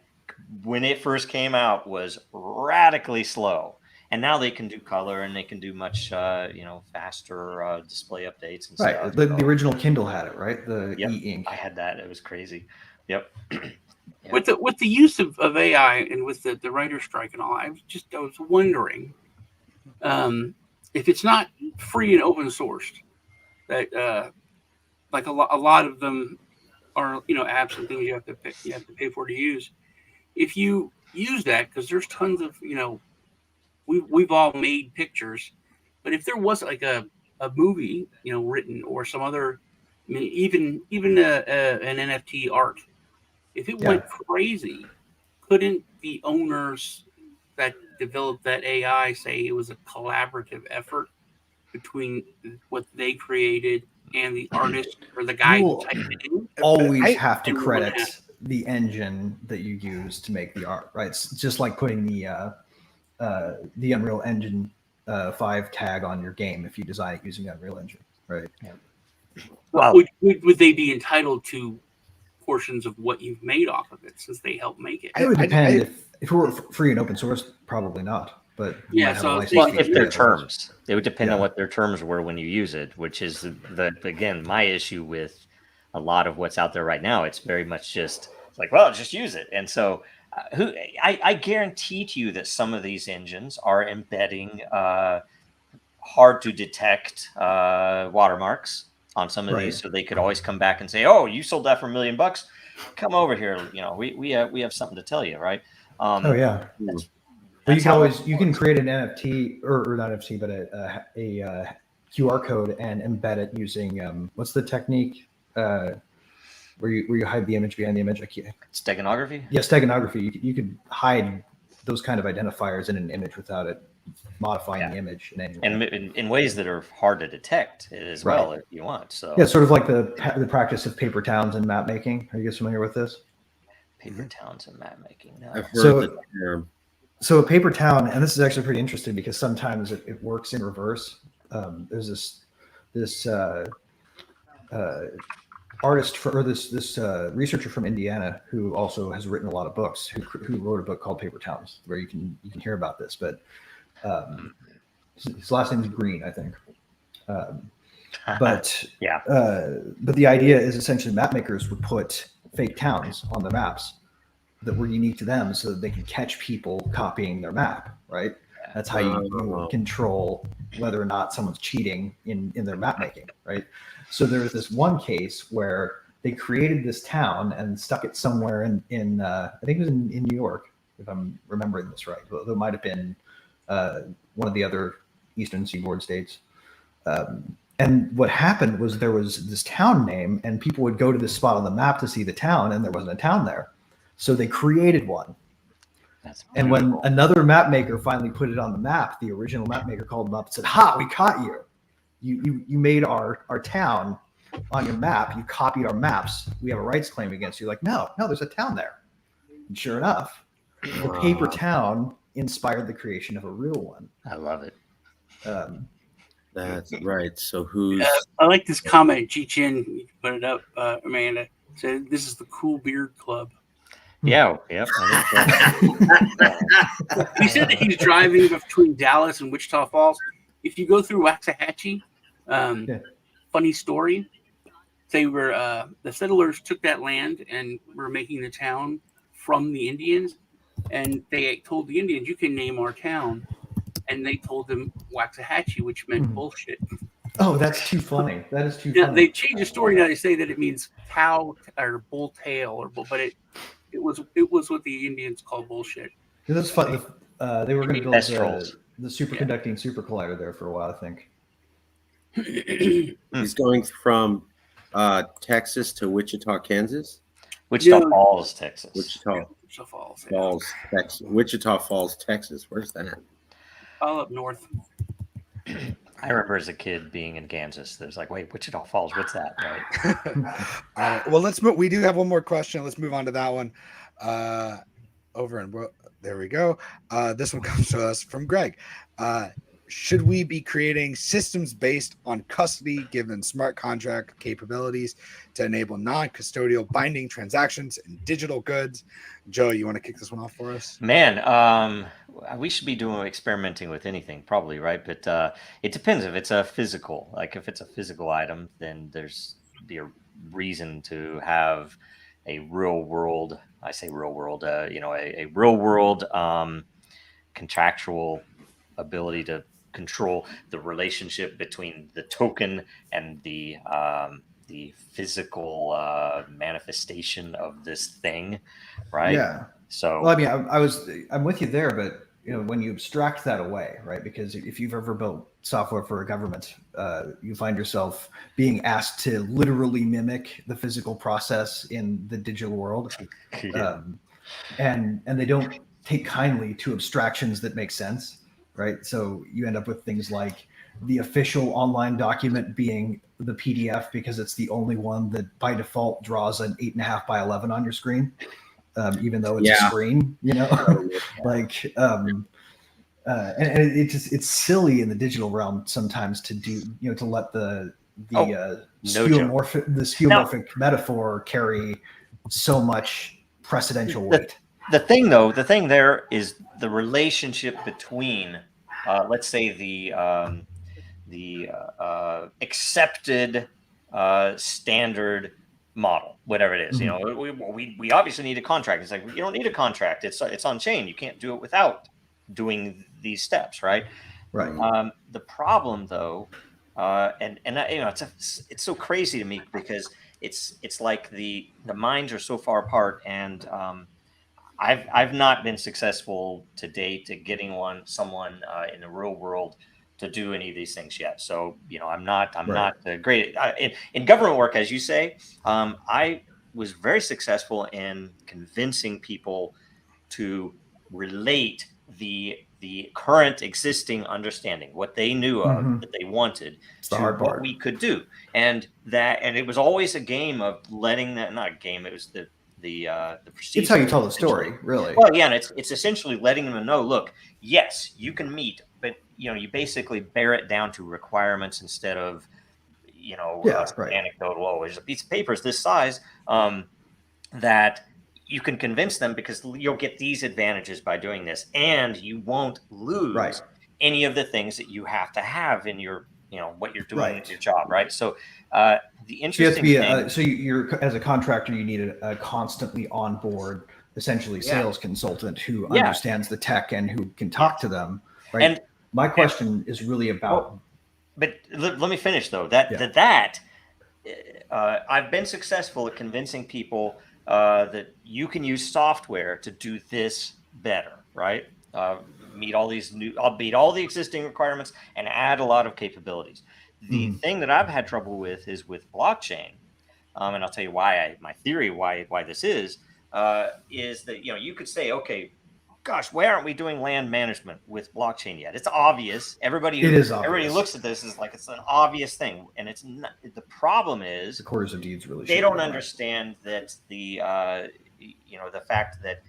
when it first came out was radically slow, and now they can do color and they can do much faster display updates and stuff. The original Kindle had it, right? The e-ink. I had that. It was crazy. Yep. Yeah. With the use of AI and with the writer's strike and all, I was wondering if it's not free and open sourced, that like a lot of them are apps and things you have to pay for to use. If you use that, because there's tons of we've all made pictures, but if there was like a movie written or some other, even an NFT art. If it went crazy, couldn't the owners that developed that AI say it was a collaborative effort between what they created and the artist or the guy who typed it in? Always have to credit the engine that you use to make the art, right? It's just like putting the Unreal Engine 5 tag on your game if you design it using Unreal Engine, right? Yeah. Wow. Would they be entitled to portions of what you've made off of it since they helped make it? It would depend. If it were free and open source, probably not. But if their terms, it would depend on what their terms were when you use it, which is again my issue with a lot of what's out there right now. It's very much just like, well, just use it. And so I guarantee to you that some of these engines are embedding hard to detect watermarks on some of these, so they could always come back and say, "Oh, you sold that for $1 million. Come over here. We have something to tell you, right?" But you can create an NFT or not NFT, but a QR code and embed it using what's the technique where you hide the image behind the image? Steganography. Yeah, steganography. You could hide those kind of identifiers in an image without it modifying the image in any way. And in ways that are hard to detect as well, if you want. So sort of like the practice of paper towns and map making. Are you guys familiar with this? Paper towns and map making. No. I've heard the term. So a paper town, and this is actually pretty interesting because sometimes it works in reverse. There's this artist or this researcher from Indiana who also has written a lot of books, who wrote a book called Paper Towns, where you can hear about this. But his last name is Green, I think. But the idea is essentially map makers would put fake towns on the maps that were unique to them, so that they can catch people copying their map. Right. That's how you control whether or not someone's cheating in their map making. Right. So there's this one case where they created this town and stuck it somewhere in I think it was in New York, if I'm remembering this right. Well, there might have been one of the other Eastern Seaboard states. And what happened was there was this town name, and people would go to this spot on the map to see the town, and there wasn't a town there. So they created one. And when another map maker finally put it on the map, the original map maker called them up and said, "Ha, we caught you. You made our town on your map. You copied our maps. We have a rights claim against you." Like, no, there's a town there. And sure enough, the paper town inspired the creation of a real one. I love it. That's right. So who's... I like this comment. G-Chin, you can put it up, Amanda. Said, "This is the Cool Beard Club." Yeah, yep. He said that he's driving between Dallas and Wichita Falls. If you go through Waxahachie, funny story. They were the settlers took that land and were making the town from the Indians, and they told the Indians, "You can name our town," and they told them Waxahachie, which meant bullshit. Oh, that's too funny. That is too funny. They changed the story now. They say that it means cow or bull tail, but it was what the Indians called bullshit. Yeah, that's funny. They were going to build the superconducting super collider there for a while, I think. He's going from Texas to Wichita, Kansas. Wichita Falls, Texas. Wichita Falls, Texas. Wichita Falls, Texas. Where's that? All up north. I remember as a kid being in Kansas. There's like, wait, Wichita Falls, what's that? Right. All right. Well, let's move. We do have one more question. Let's move on to that one. There we go. This one comes to us from Greg. Should we be creating systems based on custody given smart contract capabilities to enable non-custodial binding transactions and digital goods? Joe, you want to kick this one off for us? Man, we should be experimenting with anything probably, right? But it depends if it's a physical. Like if it's a physical item, then there's be a reason to have a real world. I say real world. A real world contractual ability to control the relationship between the token and the physical manifestation of this thing, right? Yeah. So, well, I mean, I'm with you there, but when you abstract that away, right? Because if you've ever built software for a government, you find yourself being asked to literally mimic the physical process in the digital world, and they don't take kindly to abstractions that make sense. Right. So you end up with things like the official online document being the PDF because it's the only one that by default draws an 8.5 by 11 on your screen, even though it's a screen, and it's silly in the digital realm sometimes to do, to let the skeuomorphic metaphor carry so much precedential weight. The thing there is the relationship between, let's say, the accepted standard model, whatever it is. We obviously need a contract. It's like, you don't need a contract. It's on chain. You can't do it without doing these steps, right? Right. The problem, though, it's so crazy to me because it's like the minds are so far apart, and I've not been successful to date at getting someone in the real world to do any of these things yet. So I'm not great in government work, as you say. I was very successful in convincing people to relate the current existing understanding, what they knew of, that they wanted, to what we could do, and it was always a game of letting that, not a game, it was the procedure. It's how you tell the story, really. Well, yeah, and it's essentially letting them know, look, yes, you can meet, but you basically bear it down to requirements instead of anecdotal. Always a piece of paper is this size, that you can convince them because you'll get these advantages by doing this, and you won't lose any of the things that you have to have in your, what you're doing in your job, right? So the interesting thing, you're as a contractor, you need a constantly on board, essentially sales consultant who understands the tech and who can talk to them, right? And my question is really about. But let me finish though. I've been successful at convincing people that you can use software to do this better, right? Meet all the existing requirements and add a lot of capabilities. The thing that I've had trouble with is with blockchain, and I'll tell you my theory why this is that you could say, okay, gosh, why aren't we doing land management with blockchain yet? It's obvious. Everybody looks at this is like it's an obvious thing, and it's not. The problem is the quarters of deeds really. They don't understand that the fact that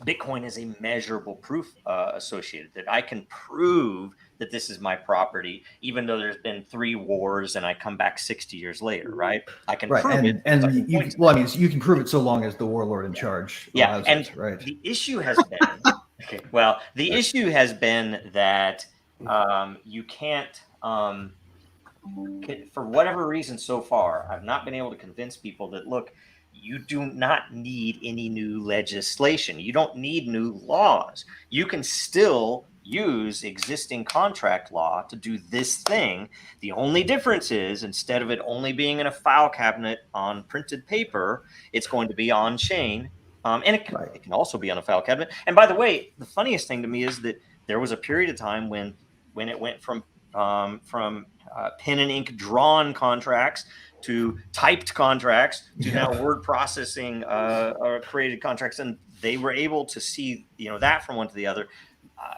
Bitcoin is a measurable proof associated, that I can prove that this is my property, even though there's been 3 wars and I come back 60 years later, right? I can prove it. And you can prove it so long as the warlord in charge allows it, right? The issue has been, the issue has been that you can't, for whatever reason so far, I've not been able to convince people that, look, you do not need any new legislation. You don't need new laws. You can still use existing contract law to do this thing. The only difference is, instead of it only being in a file cabinet on printed paper, it's going to be on chain. And it can also be on a file cabinet. And by the way, the funniest thing to me is that there was a period of time when it went from pen and ink drawn contracts to typed contracts to now word processing created contracts, and they were able to see that from one to the other.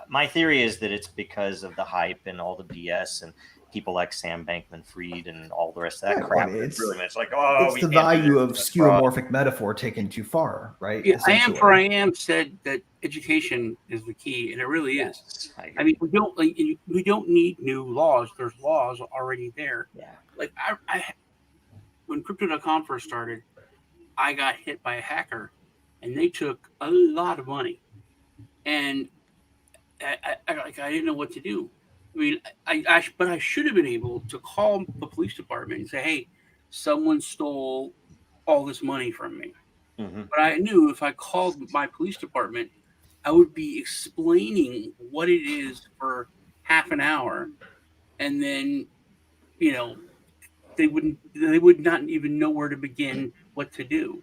My theory is that it's because of the hype and all the BS and people like Sam Bankman-Fried and all the rest of that crap. It's really much like, it's the value of skeuomorphic metaphor taken too far, right? Yeah, I Am said that education is the key, and it really is. I mean, we don't need new laws. There's laws already there. Yeah. Like when Crypto.com first started, I got hit by a hacker, and they took a lot of money, and I didn't know what to do. I mean, but I should have been able to call the police department and say, "Hey, someone stole all this money from me." Mm-hmm. But I knew if I called my police department, I would be explaining what it is for half an hour, and then, they would not even know where to begin, what to do.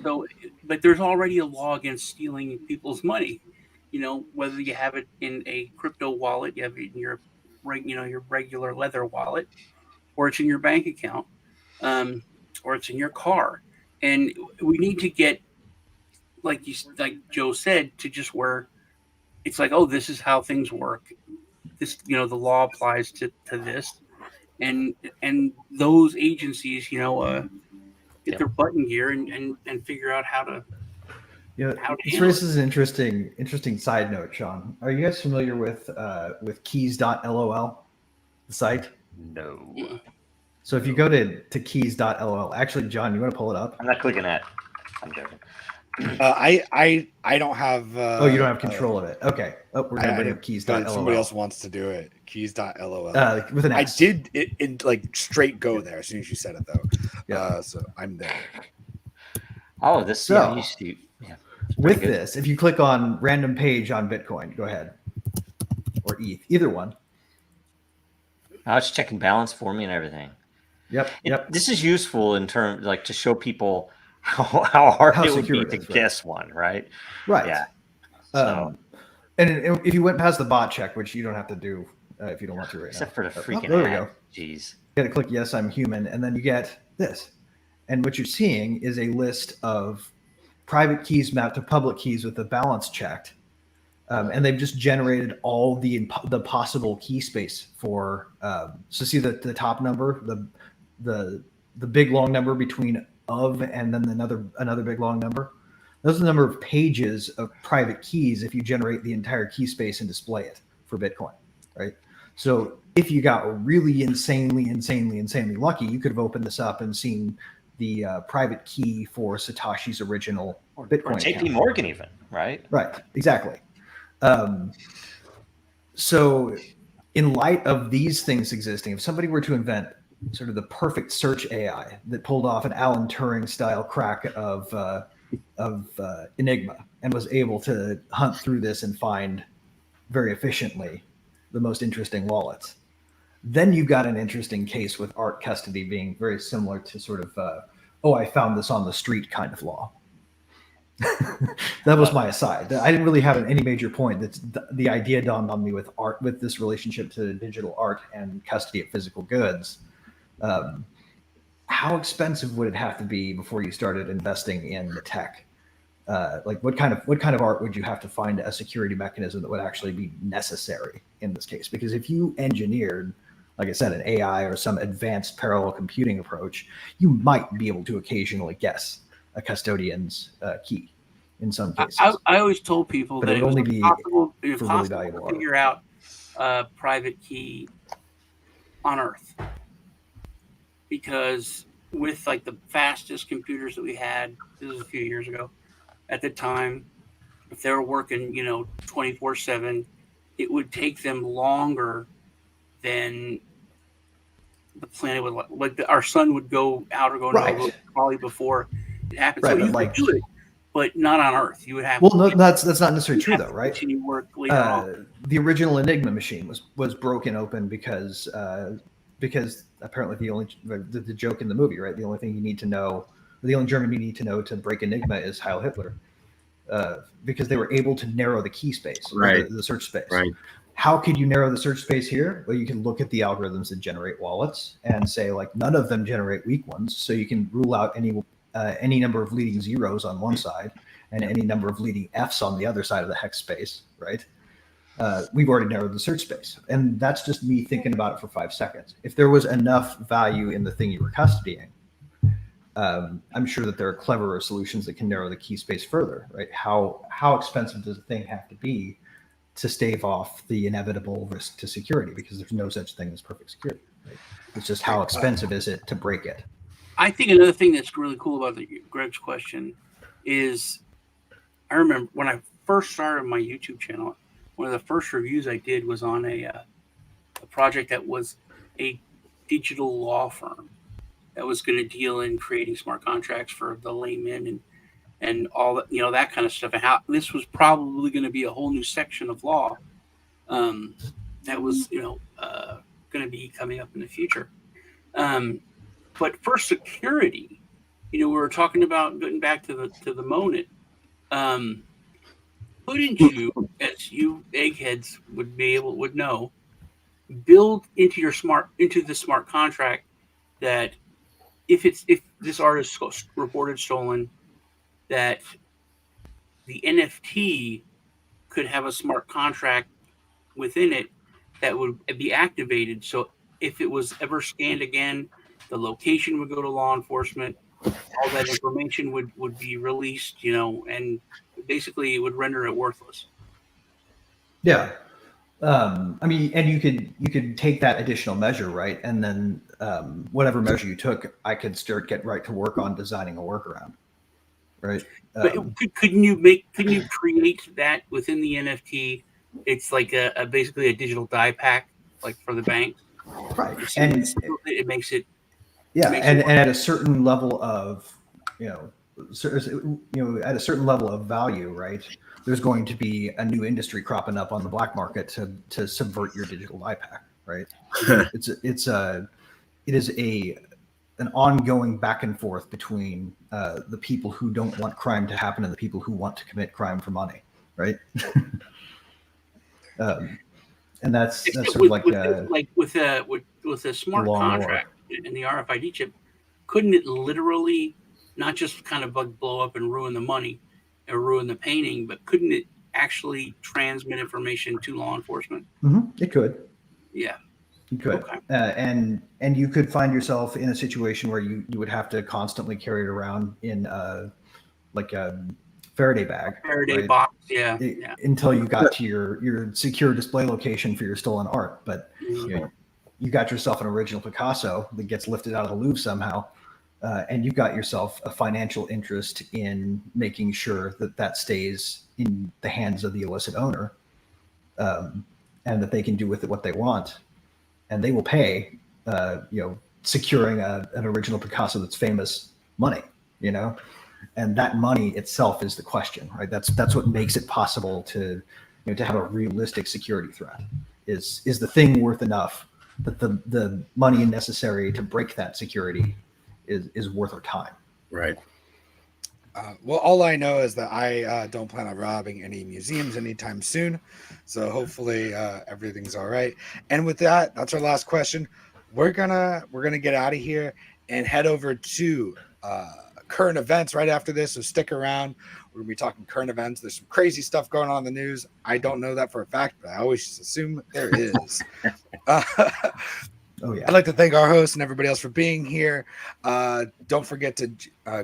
So, but there's already a law against stealing people's money. Whether you have it in a crypto wallet, you have it in your regular leather wallet, or it's in your bank account, or it's in your car. And we need to get, like Joe said, to just where it's like, oh, this is how things work. This, the law applies to this, and those agencies, get their butt in gear and figure out how to. This raises an interesting side note, Sean. Are you guys familiar with keys.lol, the site? No. So if you go to keys.lol, actually, John, you want to pull it up? I'm not clicking that. I'm joking. I don't have. You don't have control of it. Okay. We're gonna bring up keys.lol. Somebody else wants to do it. Keys.lol. With an S. I did it in straight go there as soon as you said it though. Yeah. So I'm there. Oh, this. So, yeah. With this, if you click on random page on Bitcoin, go ahead, or ETH, either one. Oh, it's checking balance for me and everything. Yep. This is useful in terms to show people how hard it would be to guess one, right? Right. Yeah. And if you went past the bot check, which you don't have to do if you don't want to right except now. for the freaking there we go. Jeez. You got to click yes, I'm human, and then you get this. And what you're seeing is a list of private keys mapped to public keys with the balance checked. And they've just generated all the possible key space for, so see the top number, the big long number between of and then another big long number. Those are the number of pages of private keys if you generate the entire key space and display it for Bitcoin, right? So if you got really insanely lucky, you could have opened this up and seen the private key for Satoshi's original Bitcoin or JP account. Morgan even, right? Right, exactly. So in light of these things existing, if somebody were to invent sort of the perfect search AI that pulled off an Alan Turing style crack of Enigma and was able to hunt through this and find very efficiently the most interesting wallets, then you've got an interesting case with art custody being very similar to sort of, I found this on the street kind of law. That was my aside. I didn't really have any major point. That's the idea dawned on me with art, with this relationship to digital art and custody of physical goods. How expensive would it have to be before you started investing in the tech? Like what kind of art would you have to find a security mechanism that would actually be necessary in this case? Because if you engineered, like I said, an AI or some advanced parallel computing approach, you might be able to occasionally guess a custodian's key in some cases. I always told people But that it it would was only be impossible for really valuable to art. figure out a private key on Earth, because with like the fastest computers that we had, this was a few years ago, at the time, if they were working 24/7, it would take them longer than the planet would, like our sun would go out or go Right. nova probably before it happened. Right, So but you like- could do it, but not on Earth. You would have Well, no, that's not necessarily true though, right? continue work later on. The original Enigma machine was broken open because apparently the joke in the movie, right? The only thing you need to know, the only German you need to know to break Enigma is Heil Hitler, because they were able to narrow the key space, Right. the search space. Right. How could you narrow the search space here? Well, you can look at the algorithms that generate wallets and say like none of them generate weak ones, so you can rule out any number of leading zeros on one side and any number of leading Fs on the other side of the hex space, right? We've already narrowed the search space. And that's just me thinking about it for 5 seconds. If there was enough value in the thing you were custodying, I'm sure that there are cleverer solutions that can narrow the key space further, right? How expensive does a thing have to be to stave off the inevitable risk to security? Because there's no such thing as perfect security, right? It's just how expensive is it to break it? I think another thing that's really cool about Greg's question is, I remember when I first started my YouTube channel, one of the first reviews I did was on a project that was a digital law firm that was going to deal in creating smart contracts for the layman and all that, that kind of stuff, and how this was probably going to be a whole new section of law that was going to be coming up in the future. But for security, we were talking about getting back to the moment. Couldn't you, as you eggheads would know, build into the smart contract that if this art is reported stolen, that the NFT could have a smart contract within it that would be activated. So if it was ever scanned again, the location would go to law enforcement. All that information would be released, and basically it would render it worthless. Yeah. I mean, and you could take that additional measure, right? And then whatever measure you took, I could get right to work on designing a workaround, right? But couldn't you create that within the NFT? It's like basically a digital die pack, like for the bank, right? So And it makes it. Yeah, and at a certain level of, at a certain level of value, right? There's going to be a new industry cropping up on the black market to subvert your digital die pack, right? It is an ongoing back and forth between the people who don't want crime to happen and the people who want to commit crime for money, right? And that's sort of like with a smart contract and the RFID chip, couldn't it literally not just kind of like blow up and ruin the money or ruin the painting, but couldn't it actually transmit information to law enforcement? Mm-hmm. It could. Yeah. You could. Okay. And you could find yourself in a situation where you would have to constantly carry it around in like a Faraday bag. Faraday box, until you got to your secure display location for your stolen art. But you got yourself an original Picasso that gets lifted out of the Louvre somehow, and you've got yourself a financial interest in making sure that that stays in the hands of the illicit owner, and that they can do with it what they want, and they will pay, securing an original Picasso that's famous money, and that money itself is the question, right? That's what makes it possible to have a realistic security threat. Is the thing worth enough that the money necessary to break that security is worth our time? Right. Well, all I know is that I don't plan on robbing any museums anytime soon. So hopefully everything's all right. And with that, that's our last question. We're gonna get out of here and head over to current events right after this. So stick around. We're gonna be talking current events. There's some crazy stuff going on in the news. I don't know that for a fact, but I always assume there is. Oh, yeah. I'd like to thank our host and everybody else for being here. Don't forget to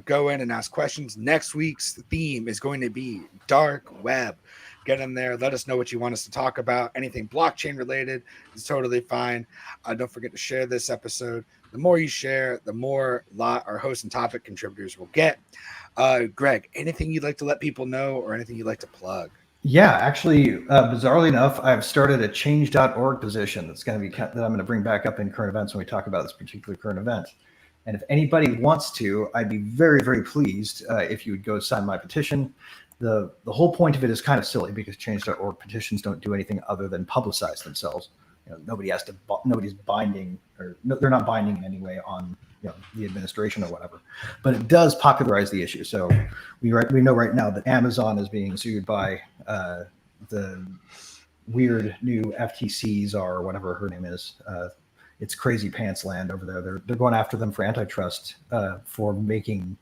go in and ask questions. Next week's theme is going to be dark web. Get in there. Let us know what you want us to talk about. Anything blockchain related is totally fine. Don't forget to share this episode. The more you share, the more our host and topic contributors will get. Greg, anything you'd like to let people know or anything you'd like to plug? Yeah, actually, bizarrely enough, I've started a change.org position that I'm going to bring back up in current events when we talk about this particular current event. And if anybody wants to, I'd be very, very pleased if you would go sign my petition. The whole point of it is kind of silly because change.org petitions don't do anything other than publicize themselves. Nobody's binding, or they're not binding in any way on the administration or whatever, but it does popularize the issue. So we know right now that Amazon is being sued by the weird new FTCs or whatever her name is. It's crazy pants land over there. They're going after them for antitrust for making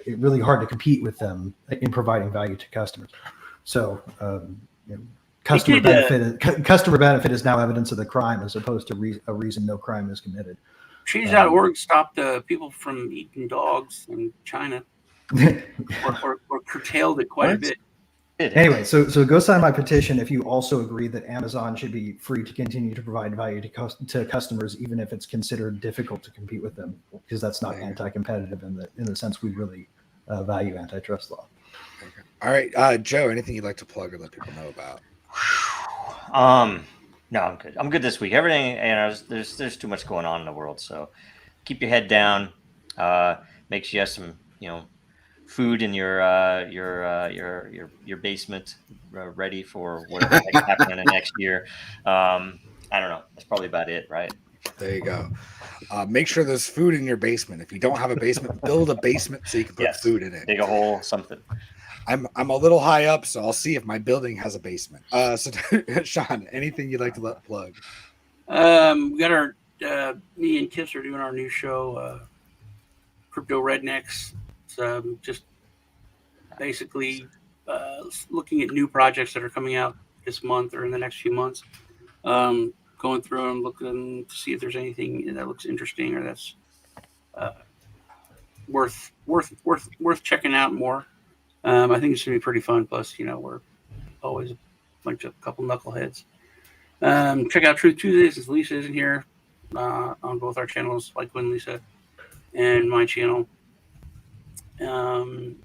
it really hard to compete with them in providing value to customers. So customer benefit is now evidence of the crime as opposed to a reason no crime is committed. Change.org stopped people from eating dogs in China, or curtailed it quite a bit. Anyway, so go sign my petition if you also agree that Amazon should be free to continue to provide value to customers, even if it's considered difficult to compete with them, because that's not anti-competitive in the sense we really value antitrust law. Okay. All right, Joe, anything you'd like to plug or let people know about? No, I'm good. I'm good this week. Everything, there's too much going on in the world, so keep your head down. Make sure you have some, food in your basement ready for whatever might happen in the next year. I don't know. That's probably about it, right? There you go. Make sure there's food in your basement. If you don't have a basement, build a basement so you can put food in it. Dig a hole, something. I'm a little high up, so I'll see if my building has a basement. So, Sean, anything you'd like to plug? We got our me and Kiss are doing our new show, Crypto Rednecks. It's just basically looking at new projects that are coming out this month or in the next few months. Going through and looking to see if there's anything that looks interesting or that's worth checking out more. I think it's gonna be pretty fun. Plus, we're always a couple knuckleheads. Check out Truth Tuesdays as Lisa isn't here on both our channels, like when Lisa and my channel. And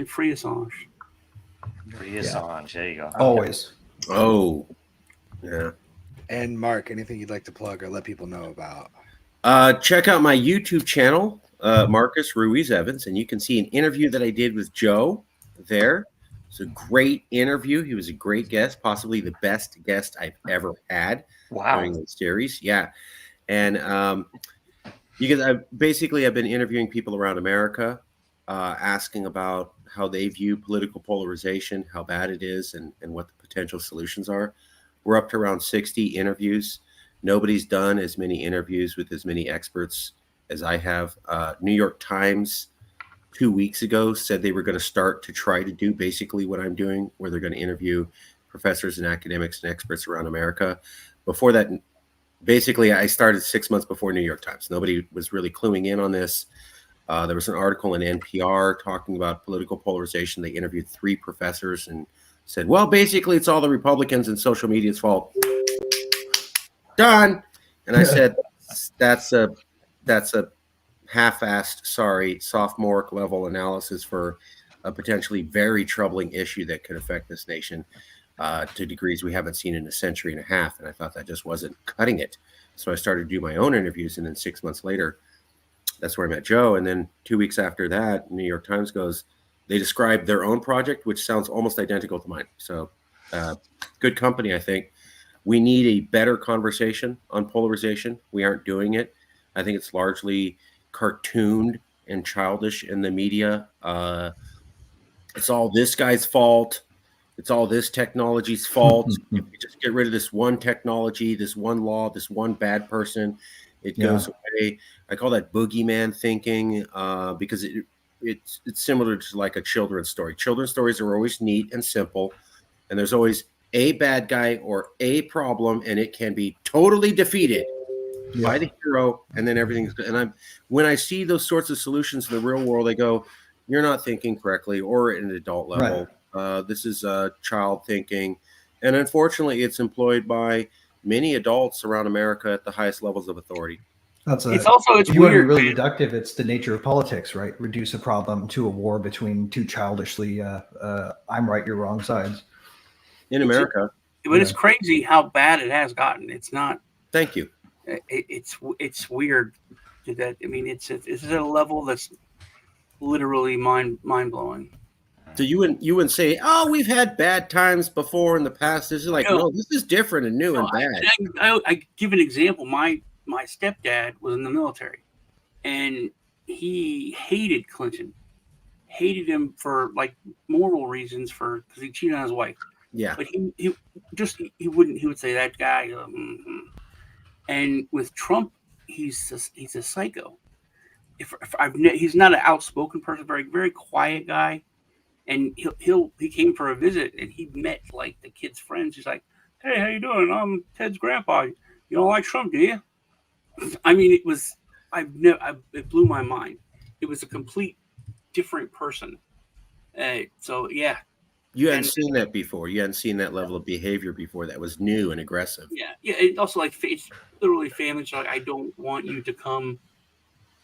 Free Assange. Free Assange. There you go. Always. Oh, yeah. And Mark, anything you'd like to plug or let people know about? Check out my YouTube channel, Marcus Ruiz Evans, and you can see an interview that I did with Joe there. It's a great interview. He was a great guest, possibly the best guest I've ever had during the series. Yeah. And I've been interviewing people around America, asking about how they view political polarization, how bad it is, and what the potential solutions are. We're up to around 60 interviews. Nobody's done as many interviews with as many experts as I have. New York Times 2 weeks ago said they were going to start to try to do basically what I'm doing, where they're going to interview professors and academics and experts around America. Before that, basically, I started 6 months before New York Times. Nobody was really cluing in on this. There was an article in NPR talking about political polarization. They interviewed 3 professors and said, well, basically, it's all the Republicans and social media's fault. done. And I said, that's a half-assed, sorry, sophomore level analysis for a potentially very troubling issue that could affect this nation to degrees we haven't seen in a century and a half. And I thought that just wasn't cutting it. So I started to do my own interviews. And then 6 months later, that's where I met Joe. And then 2 weeks after that, New York Times goes, they described their own project, which sounds almost identical to mine. So good company, I think. We need a better conversation on polarization. We aren't doing it. I think it's largely cartooned and childish in the media. It's all this guy's fault. It's all this technology's fault. If we just get rid of this one technology, this one law, this one bad person, it goes away. I call that boogeyman thinking because it's similar to like a children's story. Children's stories are always neat and simple, and there's always a bad guy or a problem, and it can be totally defeated by the hero, and then everything's good. And when I see those sorts of solutions in the real world, I go, you're not thinking correctly, or at an adult level. Right. This is child thinking. And unfortunately, it's employed by many adults around America at the highest levels of authority. It's weird. Want to be really reductive, it's the nature of politics, right? Reduce a problem to a war between two childishly, I'm right, you're wrong sides. In America. But it's crazy how bad it has gotten. It's not. Thank you. It's weird that, I mean, it's at a level that's literally mind blowing. So you wouldn't say, oh, we've had bad times before in the past. This is like, no, this is different and new and bad. I give an example. My stepdad was in the military, and he hated Clinton, hated him for like moral reasons because he cheated on his wife. Yeah, but he would say that guy. And with Trump, he's a psycho. He's not an outspoken person, very very quiet guy. And he came for a visit, and he met like the kid's friends. He's like, "Hey, how you doing? I'm Ted's grandpa. You don't like Trump, do you?" I mean, it blew my mind. It was a complete different person. So yeah, you hadn't seen that before. You hadn't seen that level of behavior before. That was new and aggressive. Yeah. It also like it's literally family. So like, I don't want you to come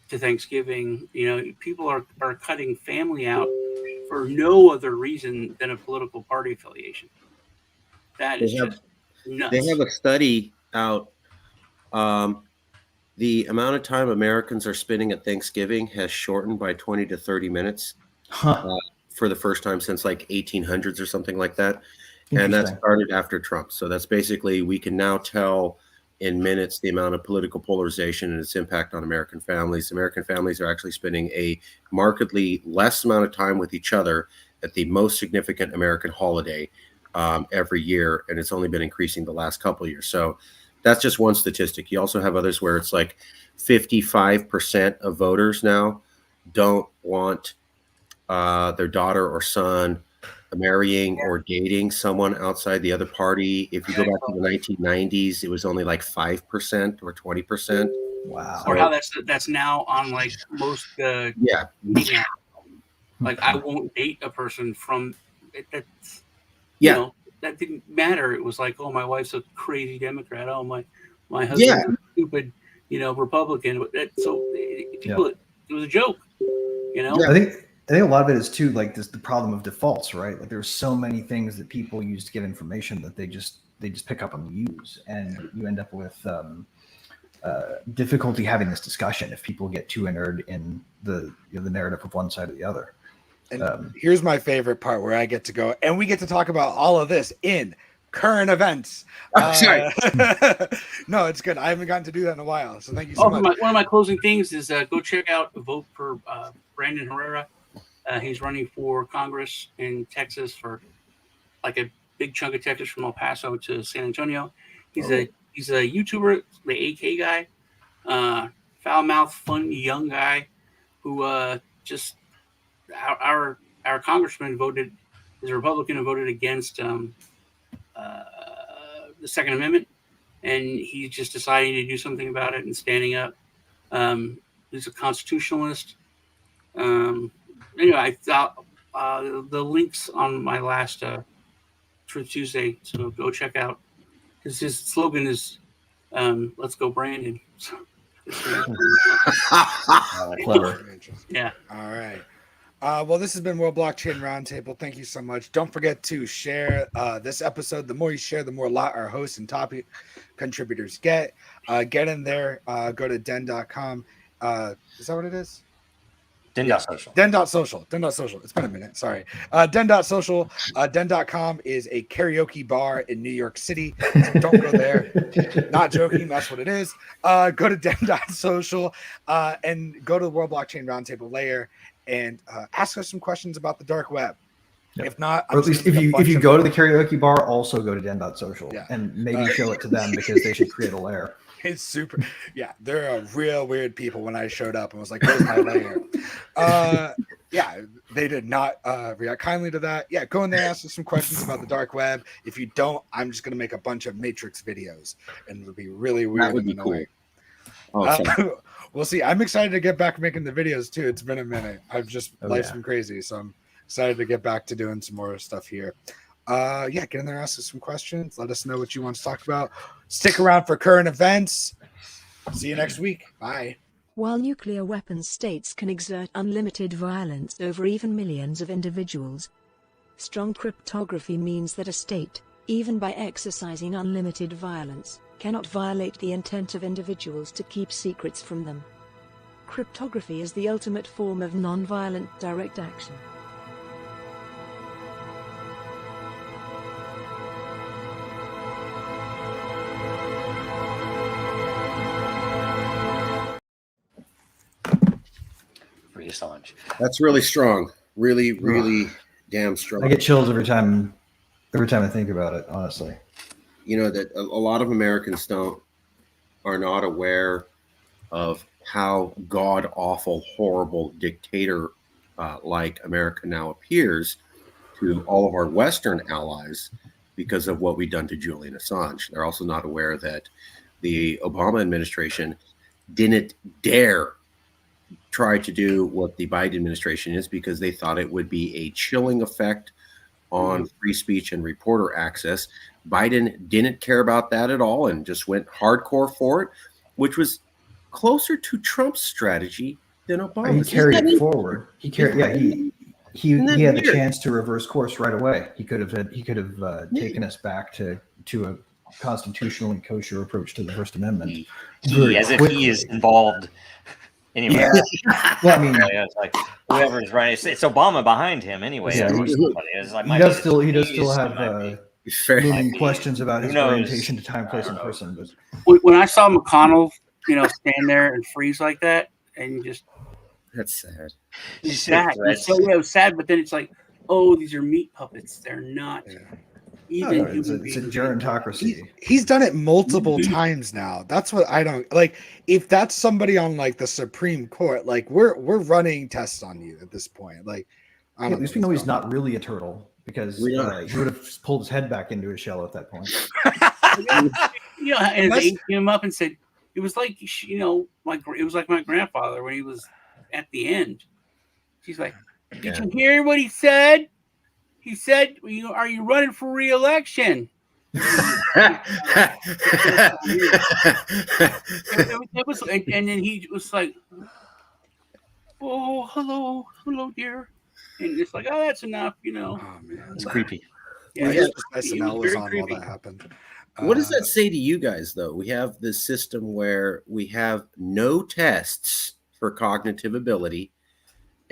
to Thanksgiving. You know, people are cutting family out for no other reason than a political party affiliation. That is just nuts. They have a study out. The amount of time Americans are spending at Thanksgiving has shortened by 20 to 30 minutes for the first time since like 1800s or something like that. And that started after Trump. So that's basically, we can now tell in minutes the amount of political polarization and its impact on American families. American families are actually spending a markedly less amount of time with each other at the most significant American holiday every year. And it's only been increasing the last couple of years. So that's just one statistic. You also have others where it's like 55% of voters now don't want their daughter or son marrying or dating someone outside the other party. If you go back to the 1990s, it was only like 5% or 20%. Wow. Or how that's now on like most like I won't date a person from that's you know, that didn't matter. It was like, oh, my wife's a crazy Democrat. Oh, my husband's a stupid, Republican. So people, it was a joke, I think a lot of it is too like the problem of defaults, right? Like there's so many things that people use to get information that they just pick up and use, and you end up with difficulty having this discussion if people get too inured in the the narrative of one side or the other. And here's my favorite part where I get to go, and we get to talk about all of this in current events. Sorry. No, it's good. I haven't gotten to do that in a while, so thank you so much. One of my closing things is go check out vote for Brandon Herrera. He's running for Congress in Texas for like a big chunk of Texas from El Paso to San Antonio. He's a YouTuber, the AK guy, foul-mouthed, fun young guy who just. Our congressman is a Republican and voted against the Second Amendment, and he's just deciding to do something about it and standing up. He's a constitutionalist. Anyway, I thought the links on my last Truth Tuesday, so go check out. Because his slogan is Let's go, Brandon. Clever. Yeah. All right. Well, this has been World Blockchain Roundtable. Thank you so much. Don't forget to share this episode. The more you share, the more lot our hosts and topic contributors get. Get in there. Go to den.com. Is that what it is? Den.social. Den.social. Den.social. It's been a minute. Sorry. Den.social. Den.com is a karaoke bar in New York City. So don't go there. Not joking. That's what it is. Go to Den.social and go to the World Blockchain Roundtable layer and ask us some questions about the dark web. Yep. If not, or at least if you go to the karaoke bar, also go to Den.social and maybe show it to them because they should create a layer. It's super. Yeah, they're real weird people when I showed up and was like, where's my layer? Yeah, they did not react kindly to that. Yeah, go in there, ask us some questions about the dark web. If you don't, I'm just going to make a bunch of Matrix videos and it would be really weird. That would be cool. We'll see. I'm excited to get back making the videos too. It's been a minute. Life's been crazy. So I'm excited to get back to doing some more stuff here. Get in there, ask us some questions. Let us know what you want to talk about. Stick around for current events. See you next week. Bye. While nuclear weapons states can exert unlimited violence over even millions of individuals, strong cryptography means that a state, even by exercising unlimited violence, cannot violate the intent of individuals to keep secrets from them. Cryptography is the ultimate form of non-violent direct action. Assange. That's really strong. Really damn strong. I get chills every time I think about it, honestly. You know that a lot of Americans are not aware of how god awful, horrible dictator like America now appears to all of our Western allies because of what we've done to Julian Assange. They're also not aware that the Obama administration didn't dare try to do what the Biden administration is because they thought it would be a chilling effect on free speech and reporter access. Biden didn't care about that at all and just went hardcore for it, which was closer to Trump's strategy than Obama's. He carried it forward. He carried. Yeah, he had the chance to reverse course right away. He could have taken us back to a constitutionally kosher approach to the First Amendment. If he is involved. Anyway, well, I mean, it's like whoever is running, it's Obama behind him anyway. Yeah, he does still have looming questions about his orientation to time, place, and person. But when I saw McConnell, stand there and freeze like that, and that's sad. It's sad. It was sad, but then it's like, oh, these are meat puppets. They're not. Even it's a gerontocracy. He's done it multiple times now. That's what I don't like. If that's somebody on like the Supreme Court, like we're running tests on you at this point. Like, at least we know he's not really a turtle because he would have pulled his head back into his shell at that point. And they came him up and said it was like it was like my grandfather when he was at the end. She's like, "Did you hear what he said? He said, are you running for re-election?" And then he was like, "Oh, hello, dear." And it's like, "Oh, that's enough," Oh man, it's creepy. Yeah, SNL was on while that happened. What does that say to you guys, though? We have this system where we have no tests for cognitive ability.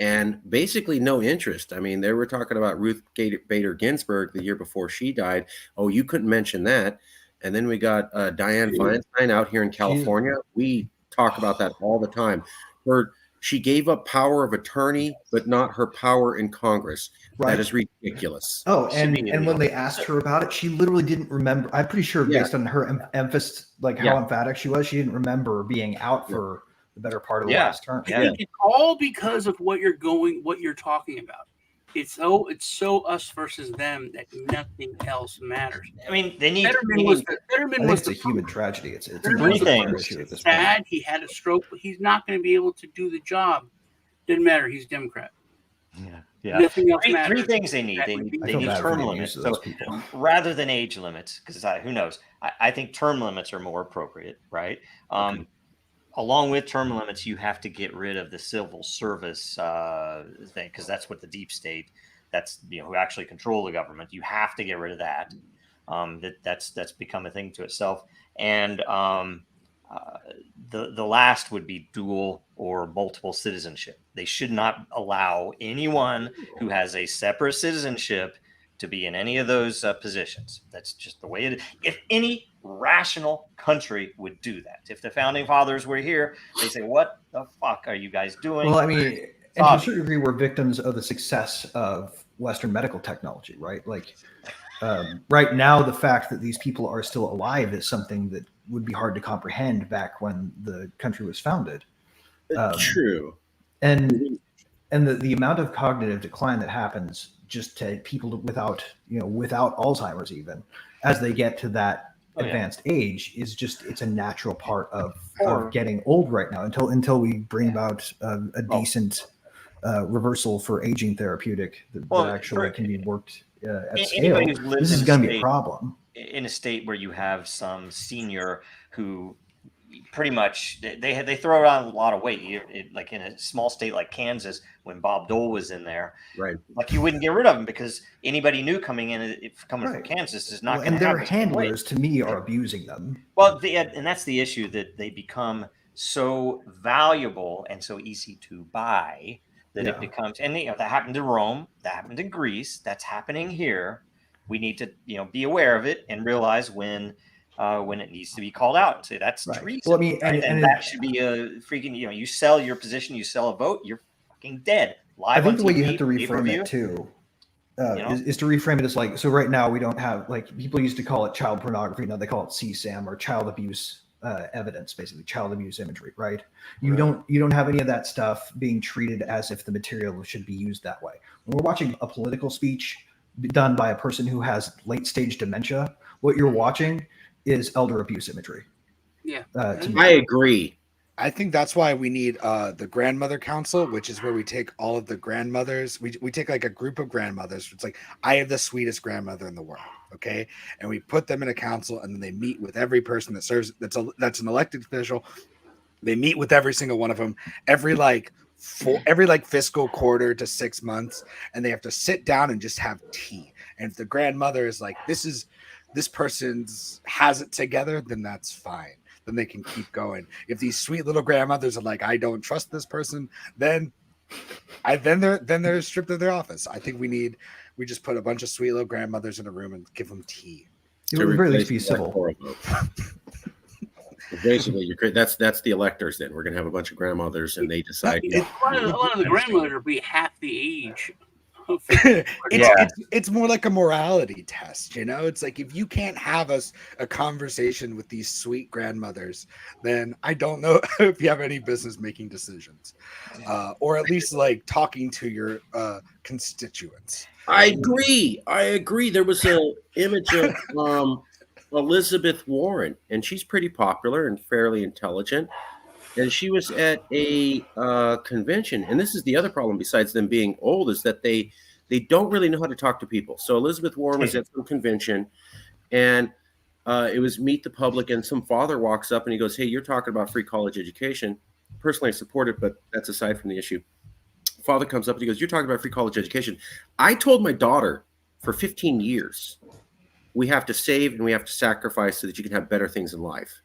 And basically no interest. I mean, they were talking about Ruth Bader Ginsburg the year before she died. Oh, you couldn't mention that. And then we got Dianne Feinstein out here in California. We talk about that all the time. She gave up power of attorney, but not her power in Congress. Right. That is ridiculous. Oh, and when they asked her about it, she literally didn't remember. I'm pretty sure based on her emphasis, like how emphatic she was, she didn't remember being out for the better part of the last term. It's all because of what you're talking about. It's so us versus them that nothing else matters. I mean, they need. Fetterman was a human tragedy. It's a issue at this point. He had a stroke, but he's not going to be able to do the job. Didn't matter. He's a Democrat. Yeah. Yeah. Nothing else Three matters. things they need. That They would need, be I they feel need bad for term getting limits. used to those So people. rather than age limits, because who knows? I think term limits are more appropriate, right? Okay. Along with term limits, you have to get rid of the civil service thing, because that's what the deep state, that's who actually control the government. You have to get rid of that. That's become a thing to itself. And the last would be dual or multiple citizenship. They should not allow anyone who has a separate citizenship to be in any of those positions. That's just the way it is. If any rational country would do that, if the founding fathers were here, they say, "What the fuck are you guys doing?" Well, I mean, and to a certain degree, we're victims of the success of Western medical technology, right? Like, right now, the fact that these people are still alive is something that would be hard to comprehend back when the country was founded. True. And the amount of cognitive decline that happens just to people without Alzheimer's, even as they get to that advanced age, is just, it's a natural part of getting old right now until we bring about a decent reversal for aging therapeutic that actually can be worked at scale. This is going to be a problem. In a state where you have some senior who pretty much they throw around a lot of weight, like in a small state like Kansas, when Bob Dole was in there, right? Like, you wouldn't get rid of them because anybody new coming from Kansas is not going to have. And their handlers, to me, are abusing them. Well, and that's the issue, that they become so valuable and so easy to buy that it becomes. And that happened to Rome, that happened to Greece, that's happening here. We need to be aware of it and realize when it needs to be called out and say that's treason. Well, I mean, and that should be a freaking, you sell your position, you sell a vote, you're fucking dead. Live I think on the way TV, you have to reframe it too is to reframe it as like, so right now we don't have, like, people used to call it child pornography, now they call it CSAM, or child abuse evidence, basically child abuse imagery, right? You don't have any of that stuff being treated as if the material should be used that way. When we're watching a political speech done by a person who has late stage dementia, what you're watching is elder abuse imagery. Yeah, I agree. I think that's why we need the grandmother council, which is where we take all of the grandmothers. We take like a group of grandmothers. It's like, I have the sweetest grandmother in the world, okay? And we put them in a council, and then they meet with every person that serves. That's an elected official. They meet with every single one of them every fiscal quarter to 6 months, and they have to sit down and just have tea. And if the grandmother is like, this person's has it together, then that's fine. Then they can keep going. If these sweet little grandmothers are like, I don't trust this person, then they're stripped of their office. I think we just put a bunch of sweet little grandmothers in a room and give them tea. It would really be civil. Basically, that's the electors. Then we're gonna have a bunch of grandmothers, and they decide. A lot of the grandmothers will be half the age. It's more like a morality test, It's like, if you can't have a conversation with these sweet grandmothers, then I don't know if you have any business making decisions, or at least like talking to your constituents. I agree. There was an image of Elizabeth Warren, and she's pretty popular and fairly intelligent. And she was at a convention, and this is the other problem besides them being old, is that they don't really know how to talk to people. So Elizabeth Warren was at some convention, and it was meet the public, and some father walks up and he goes, "Hey, you're talking about free college education. Personally, I support it, but that's aside from the issue." Father comes up and he goes, "You're talking about free college education. I told my daughter for 15 years, we have to save and we have to sacrifice so that you can have better things in life.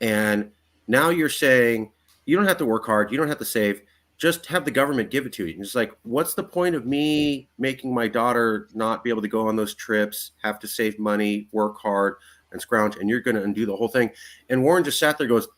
And now you're saying you don't have to work hard, you don't have to save, just have the government give it to you." And it's like, what's the point of me making my daughter not be able to go on those trips, have to save money, work hard, and scrounge, and you're going to undo the whole thing? And Warren just sat there, goes,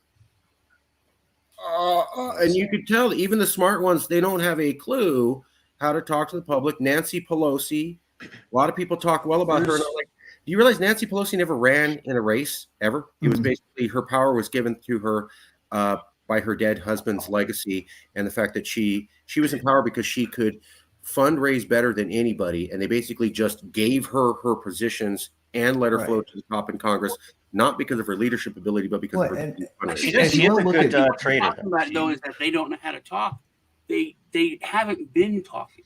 and you could tell even the smart ones, they don't have a clue how to talk to the public. Nancy Pelosi, a lot of people talk well about her. And I'm like, do you realize Nancy Pelosi never ran in a race ever? It was basically, her power was given to her by her dead husband's legacy, and the fact that she was in power because she could fundraise better than anybody, and they basically just gave her positions and let her float to the top in Congress, not because of her leadership ability, but because of her fundraising. She is a good trader. Though, is that they don't know how to talk. They haven't been talking.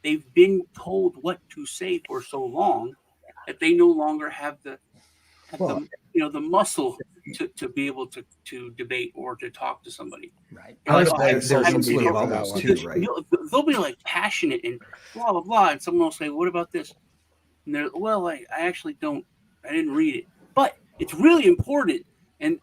they've been told what to say for so long that they no longer have the the muscle to be able to debate or to talk to somebody. Right. There's influence levels too, right? They'll be like passionate and blah blah blah, and someone will say, "What about this?" And they're, "Well, I actually don't. I didn't read it, but it's really important." And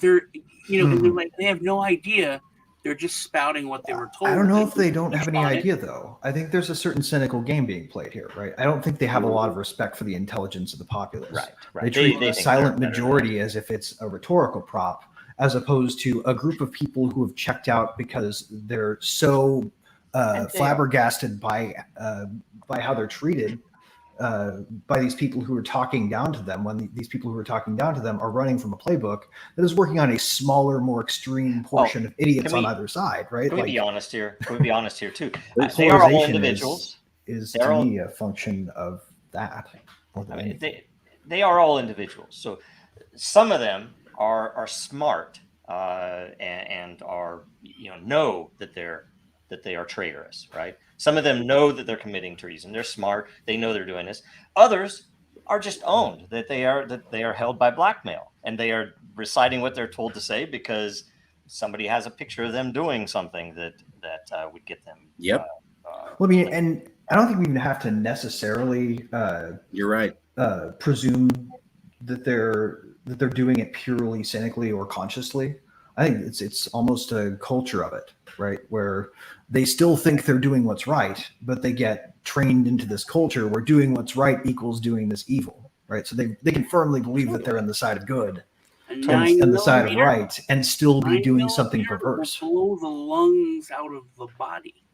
they're and they're like, they have no idea. They're just spouting what they were told. I don't know if they don't have any idea, though. I think there's a certain cynical game being played here, right? I don't think they have a lot of respect for the intelligence of the populace. Right. They treat the silent majority as if it's a rhetorical prop, as opposed to a group of people who have checked out because they're so flabbergasted by how they're treated by these people who are talking down to them, when these people who are talking down to them are running from a playbook that is working on a smaller, more extreme portion of idiots on either side, right? Can we be honest here? Can we be honest here too? They are all individuals. Is to me a function of that. They are all individuals. So some of them are smart and are know that they are traitorous, right? Some of them know that they're committing treason. They're smart. They know they're doing this. Others are just owned that they are held by blackmail, and they are reciting what they're told to say because somebody has a picture of them doing something that would get them. Yep. Well, I mean, and I don't think we even have to necessarily. You're right. Presume that they're doing it purely cynically or consciously. I think it's almost a culture of it, right? Where they still think they're doing what's right, but they get trained into this culture where doing what's right equals doing this evil, right? So they can firmly believe that they're on the side of good and the side of right, and still be doing something perverse. Blow the lungs out of the body.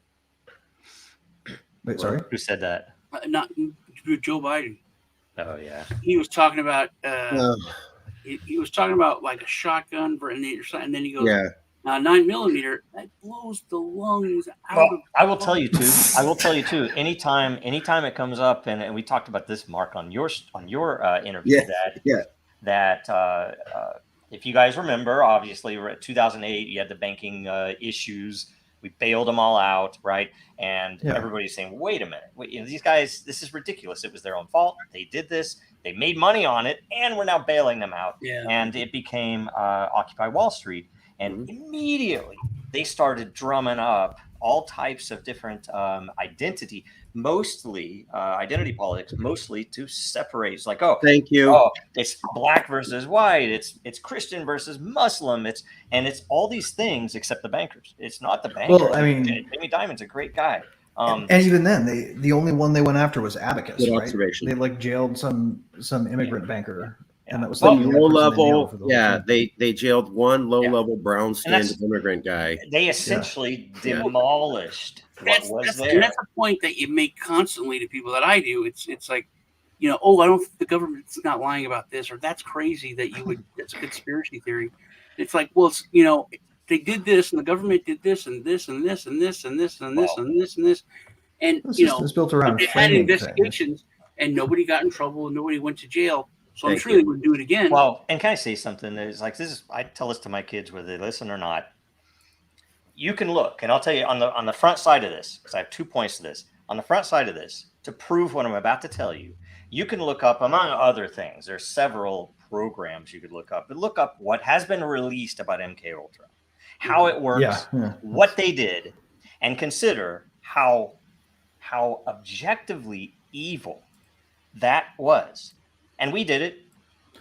Wait, sorry? Who said that? Not Joe Biden. Oh yeah. He was talking about he was talking about like a shotgun, and then he goes, 9mm, that blows the lungs out. Well, I will tell you too. Anytime it comes up, and we talked about this, Mark, on your interview, that if you guys remember, obviously, we're at 2008. You had the banking issues. We bailed them all out, right? And everybody's saying, "Wait a minute, these guys, this is ridiculous. It was their own fault. They did this. They made money on it, and we're now bailing them out." Yeah. And it became Occupy Wall Street. And immediately they started drumming up all types of different identity politics, mostly to separate. It's like, thank you. Oh, it's black versus white. It's Christian versus Muslim. It's all these things except the bankers. It's not the bankers. Well, I mean, Jamie Dimon's a great guy. And even then, the only one they went after was Abacus, right? Observation. They jailed some immigrant banker. And that was low level. They jailed one low level brown skinned immigrant guy. They essentially demolished what was there. And that's a point that you make constantly to people that I do. It's like, I don't think the government's not lying about this, or that's crazy that that's a conspiracy theory. It's like, well, it's, they did this, and the government did this, and this, and this, and this, and this, and this, and this, and this, and it's built around they had investigations, and nobody got in trouble, and nobody went to jail. So I'm sure they would do it again. Well, and can I say something? It's like I tell this to my kids whether they listen or not. You can look, and I'll tell you on the front side of this, because I have 2 points to this. On the front side of this, to prove what I'm about to tell you, you can look up, among other things, there's several programs you could look up, but look up what has been released about MKUltra, how it works, what they did, and consider how objectively evil that was. And we did it.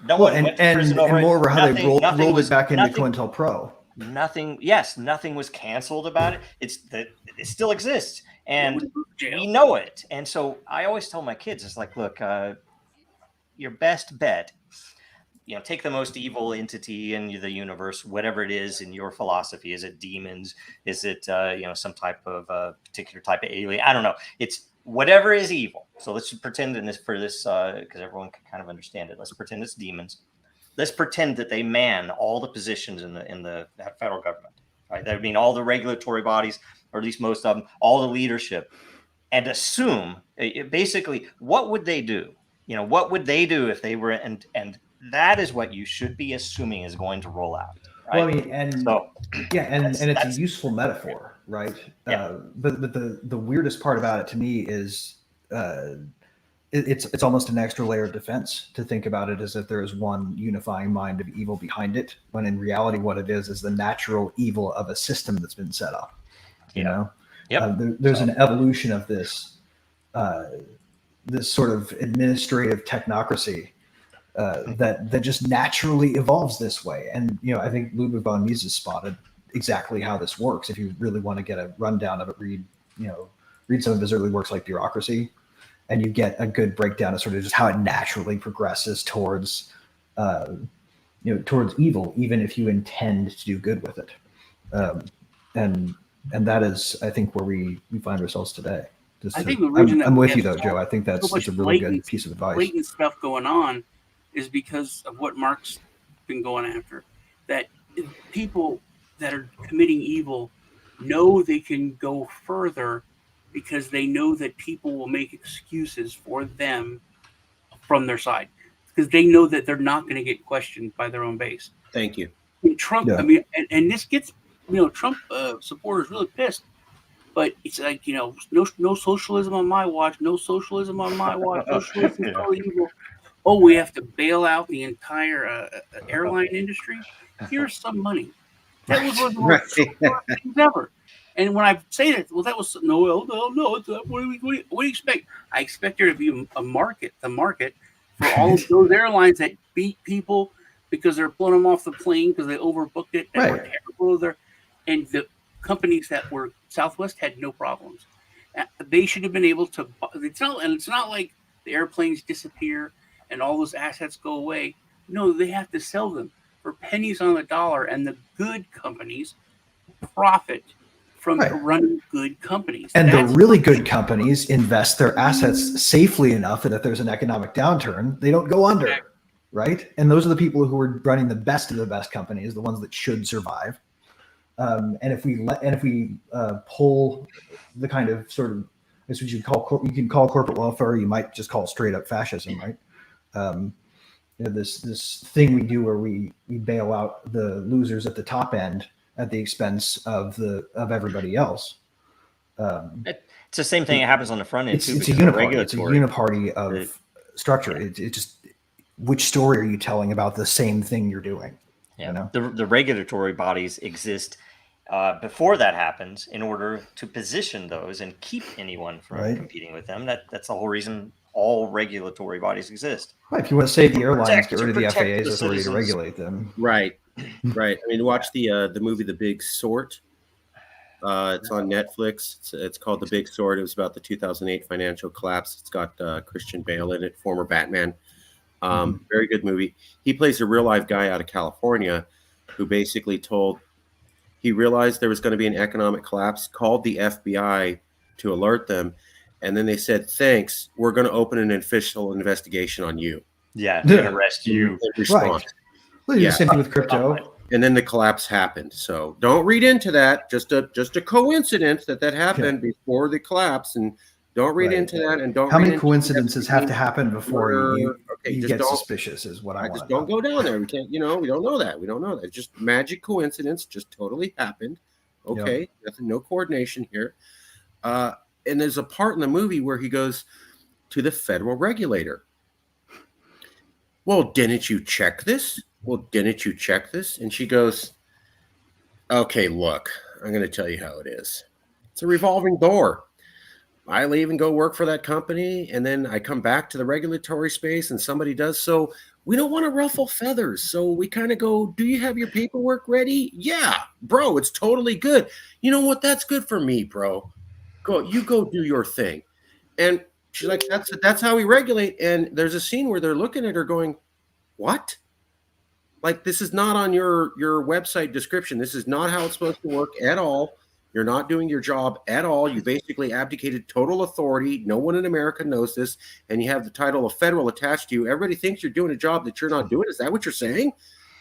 No one went to prison over it. And moreover, how they rolled it back into COINTELPRO. Nothing was canceled about it. It still exists, and we know it. And so I always tell my kids, it's like, look, your best bet, take the most evil entity in the universe, whatever it is in your philosophy. Is it demons? Is it some type of particular type of alien? I don't know. It's whatever is evil. So let's pretend because everyone can kind of understand it. Let's pretend it's demons. Let's pretend that they man all the positions in the federal government. Right? That would mean all the regulatory bodies, or at least most of them, all the leadership, and assume basically what would they do? What would they do if they were? And that is what you should be assuming is going to roll out. Right? Well, I mean, and it's a useful metaphor. right? Yeah. But the weirdest part about it to me is it's almost an extra layer of defense to think about it as if there is one unifying mind of evil behind it, when in reality what it is the natural evil of a system that's been set up. You know, Yep. there's an evolution of this this sort of administrative technocracy that just naturally evolves this way. And I think Ludwig von Mises spotted exactly how this works. If you really want to get a rundown of it, read some of his early works like Bureaucracy, and you get a good breakdown of sort of just how it naturally progresses towards towards evil, even if you intend to do good with it. And that is, I think, where we find ourselves today. I think the reason I'm with you though, Joe. I think that's a really good piece of advice. Blatant stuff going on is because of what Mark's been going after. That people that are committing evil know they can go further because they know that people will make excuses for them from their side, because they know that they're not going to get questioned by their own base. Thank you. Trump, Yeah. I mean, and this gets Trump supporters really pissed. But it's like, no socialism on my watch, no socialism on my watch, socialism is all evil. Oh, we have to bail out the entire airline industry. Here's some money. That was one of the most things ever. And when I say that, well, that was no. What do you expect? I expect there to be a market, the market for all of those airlines that beat people because they're pulling them off the plane because they overbooked it and were terrible. And the companies that were Southwest had no problems. They should have been able to. It's not like the airplanes disappear and all those assets go away. No, they have to sell them for pennies on the dollar, and the good companies profit from running good companies. And the really good companies invest their assets safely enough that if there's an economic downturn, they don't go under, right? And those are the people who are running the best of the best companies, the ones that should survive. And if we pull the kind of sort of, this what you can call corporate welfare, you might just call it straight up fascism, right? This thing we do where we bail out the losers at the top end at the expense of everybody else. It's the same thing that happens on the front end too. It's a uniparty. It's a uniparty of structure. It just, which story are you telling about the same thing you're doing? Yeah, the regulatory bodies exist before that happens in order to position those and keep anyone from competing with them. That's the whole reason all regulatory bodies exist. Right. If you want to save the airlines, get rid of the FAA's authority to regulate them. Right. Right. I mean, watch the movie The Big Sort. It's on Netflix. It's called The Big Sort. It was about the 2008 financial collapse. It's got Christian Bale in it, former Batman. Very good movie. He plays a real life guy out of California who basically he realized there was going to be an economic collapse, called the FBI to alert them. And then they said, thanks, we're going to open an official investigation on you. Yeah, they're going to arrest you. Right. Well, the same thing with crypto. And then the collapse happened. So don't read into that. Just a coincidence that happened before the collapse. And don't read into that. And don't. How many coincidences have to happen before you get suspicious? Is what I want. Just don't go down there. We can't. We don't know that. We don't know that. It's just magic coincidence. Just totally happened. Okay, nothing. No coordination here. And there's a part in the movie where he goes to the federal regulator. Well, didn't you check this? And she goes, okay, look, I'm going to tell you how it is. It's a revolving door. I leave and go work for that company, and then I come back to the regulatory space and somebody does. So we don't want to ruffle feathers. So we kind of go, do you have your paperwork ready? Yeah, bro, it's totally good. You know what? That's good for me, bro. Go do your thing. And she's like, that's how we regulate. And there's a scene where they're looking at her going, what? Like, this is not on your website description. This is not how it's supposed to work at all. You're not doing your job at all. You basically abdicated total authority. No one in America knows this. And you have the title of federal attached to you. Everybody thinks you're doing a job that you're not doing. Is that what you're saying?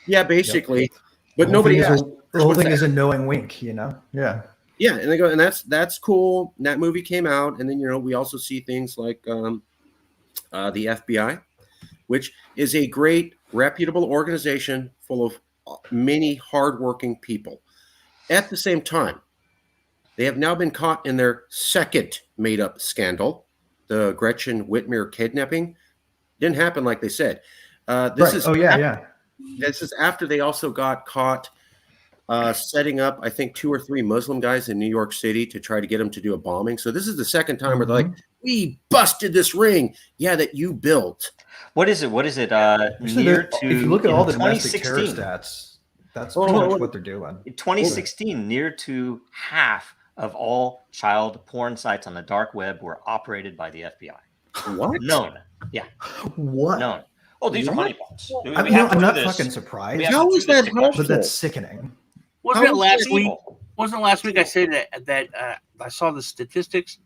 Yeah, basically. Yep. But nobody asked. The whole thing is a knowing wink, Yeah. Yeah, and they go, and that's cool. And that movie came out, and then we also see things like the FBI, which is a great, reputable organization full of many hardworking people. At the same time, They have now been caught in their second made-up scandal, the Gretchen Whitmer kidnapping. Didn't happen like they said. This is after they also got caught setting up, I think, 2 or 3 Muslim guys in New York City to try to get them to do a bombing. So this is the second time where they're like, we busted this ring. Yeah, that you built. What is it? Near to, if you look at all the domestic 2016, terror stats, that's pretty much what they're doing. In 2016, near to half of all child porn sites on the dark web were operated by the FBI. What? Known. Yeah. What? Known. Oh, these are honeypots. I'm not fucking surprised. How is that helpful? But that's sickening. Wasn't it last week I said that I saw the statistics,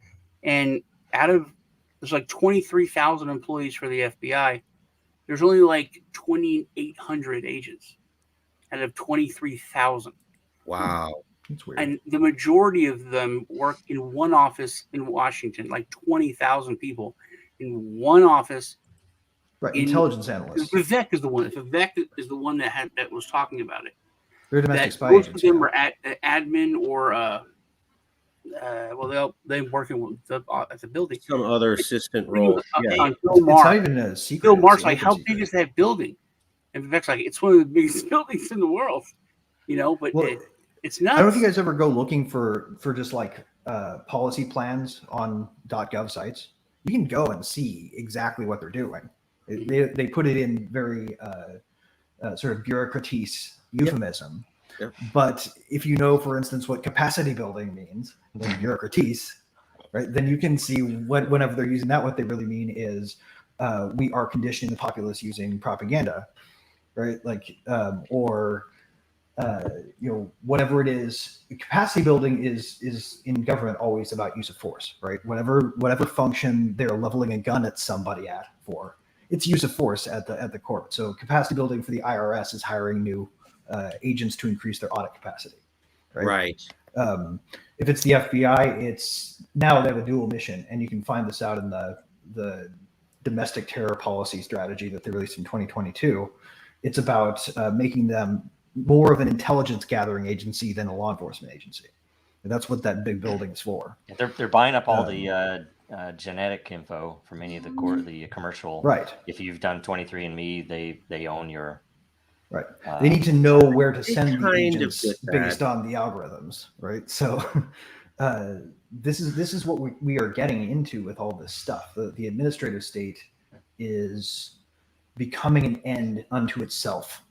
and there's like 23,000 employees for the FBI. There's only like 2,800 agents out of 23,000. Wow. That's weird. And the majority of them work in one office in Washington, like 20,000 people in one office. Right, intelligence analysts. Vivek is the one. Vivek is the one that was talking about it. They're domestic spy most agents. of them are admin or they're working at the building. Some other assistant role. Yeah. It's not even a secret. Bill Maher's like, how big is that building? And Vivek's like, it's one of the biggest buildings in the world. But it's nuts. I don't know if you guys ever go looking for just like policy plans on .gov sites. You can go and see exactly what they're doing. They put it in very sort of bureaucratese euphemism. Yep. But if you know, for instance, what capacity building means, then bureaucratese, right? Then you can see whenever they're using that, what they really mean is we are conditioning the populace using propaganda, right? Like whatever it is. Capacity building is in government always about use of force, right? Whatever function they're leveling a gun at somebody for, it's use of force at the core. So capacity building for the IRS is hiring new agents to increase their audit capacity, right? If it's the FBI, it's now they have a dual mission, and you can find this out in the domestic terror policy strategy that they released in 2022. It's about making them more of an intelligence gathering agency than a law enforcement agency. And that's what that big building is for. They're buying up all the genetic info from any of the commercial. Right. If you've done 23andMe, they own your. Right. They need to know where to send the agents based that. on the algorithms, right? So this is what we are getting into with all this stuff. The administrative state is becoming an end unto itself.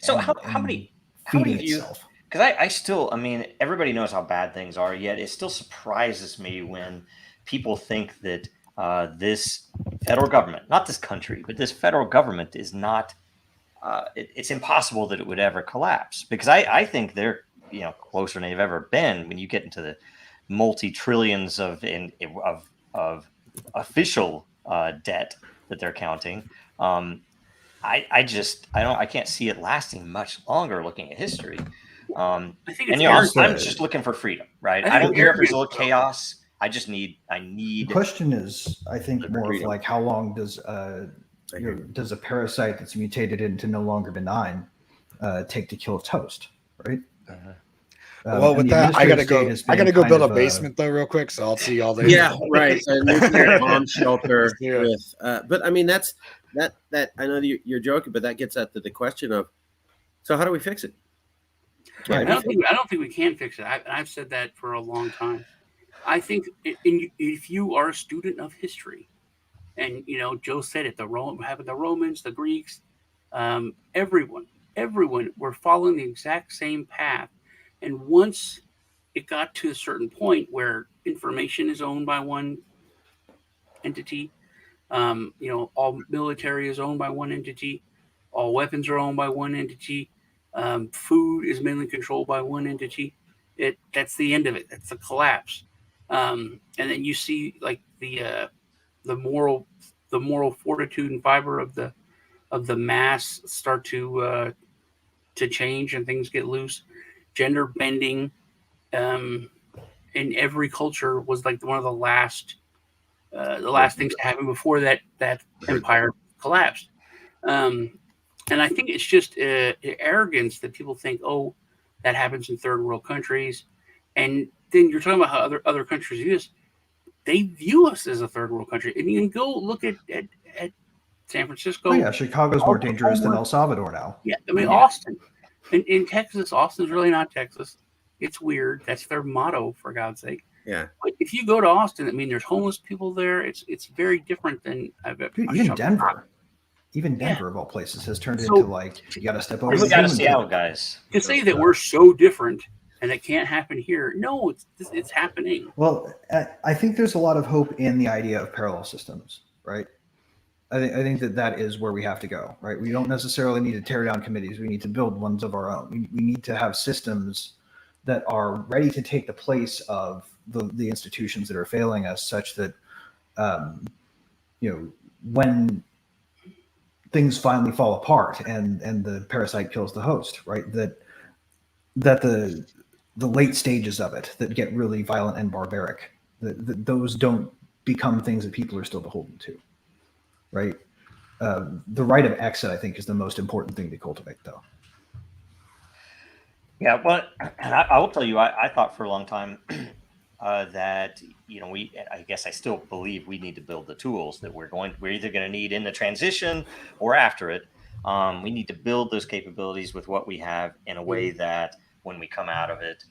So how many of you? Itself. Because I still, everybody knows how bad things are, yet it still surprises me when people think that this federal government, not this country, but this federal government is not. It's impossible that it would ever collapse, because I think they're closer than they've ever been when you get into the multi-trillions of official debt that they're counting. I can't see it lasting much longer looking at history. I think I'm just looking for freedom, right? I don't care if there's a little chaos. I need. The question is, I think, more of like, how long does a parasite that's mutated into no longer benign take to kill toast, right? Well, with that, I gotta go build a basement though, real quick. So I'll see y'all there. Yeah, right. A nuclear bomb shelter with, but I mean that. I know you're joking, but that gets at the question of, so how do we fix it? I don't think we can fix it. I've said that for a long time. I think if you are a student of history, and Joe said it, the Romans, the Greeks, everyone were following the exact same path. And once it got to a certain point where information is owned by one entity, all military is owned by one entity, all weapons are owned by one entity, food is mainly controlled by one entity. That's the end of it. That's the collapse. And then you see like the moral fortitude and fiber of the mass start to change, and things get loose. Gender bending in every culture was like one of the last things to happen before that empire collapsed. And I think it's just arrogance that people think, oh, that happens in third world countries. And then you're talking about how other countries view us. They view us as a third world country. And you can go look at San Francisco. Oh yeah, Chicago's more dangerous than El Salvador now. Yeah, I mean, Austin. In Texas, Austin's really not Texas. It's weird. That's their motto, for God's sake. Yeah. But if you go to Austin, I mean, there's homeless people there. It's very different than even Denver. Even Denver, of all places, has turned into you got to step over. We got to Seattle, guys. To say that we're so different and it can't happen here, no, it's happening. Well, I think there's a lot of hope in the idea of parallel systems, right? I think that is where we have to go, right? We don't necessarily need to tear down committees. We need to build ones of our own. We need to have systems that are ready to take the place of the institutions that are failing us, such that, when things finally fall apart and the parasite kills the host, right? That the late stages of it that get really violent and barbaric, that those don't become things that people are still beholden to, right? The right of exit, I think, is the most important thing to cultivate, though. Yeah, well, and I will tell you, I thought for a long time that I guess I still believe we need to build the tools that we're either going to need in the transition or after it. We need to build those capabilities with what we have in a way that when we come out of it,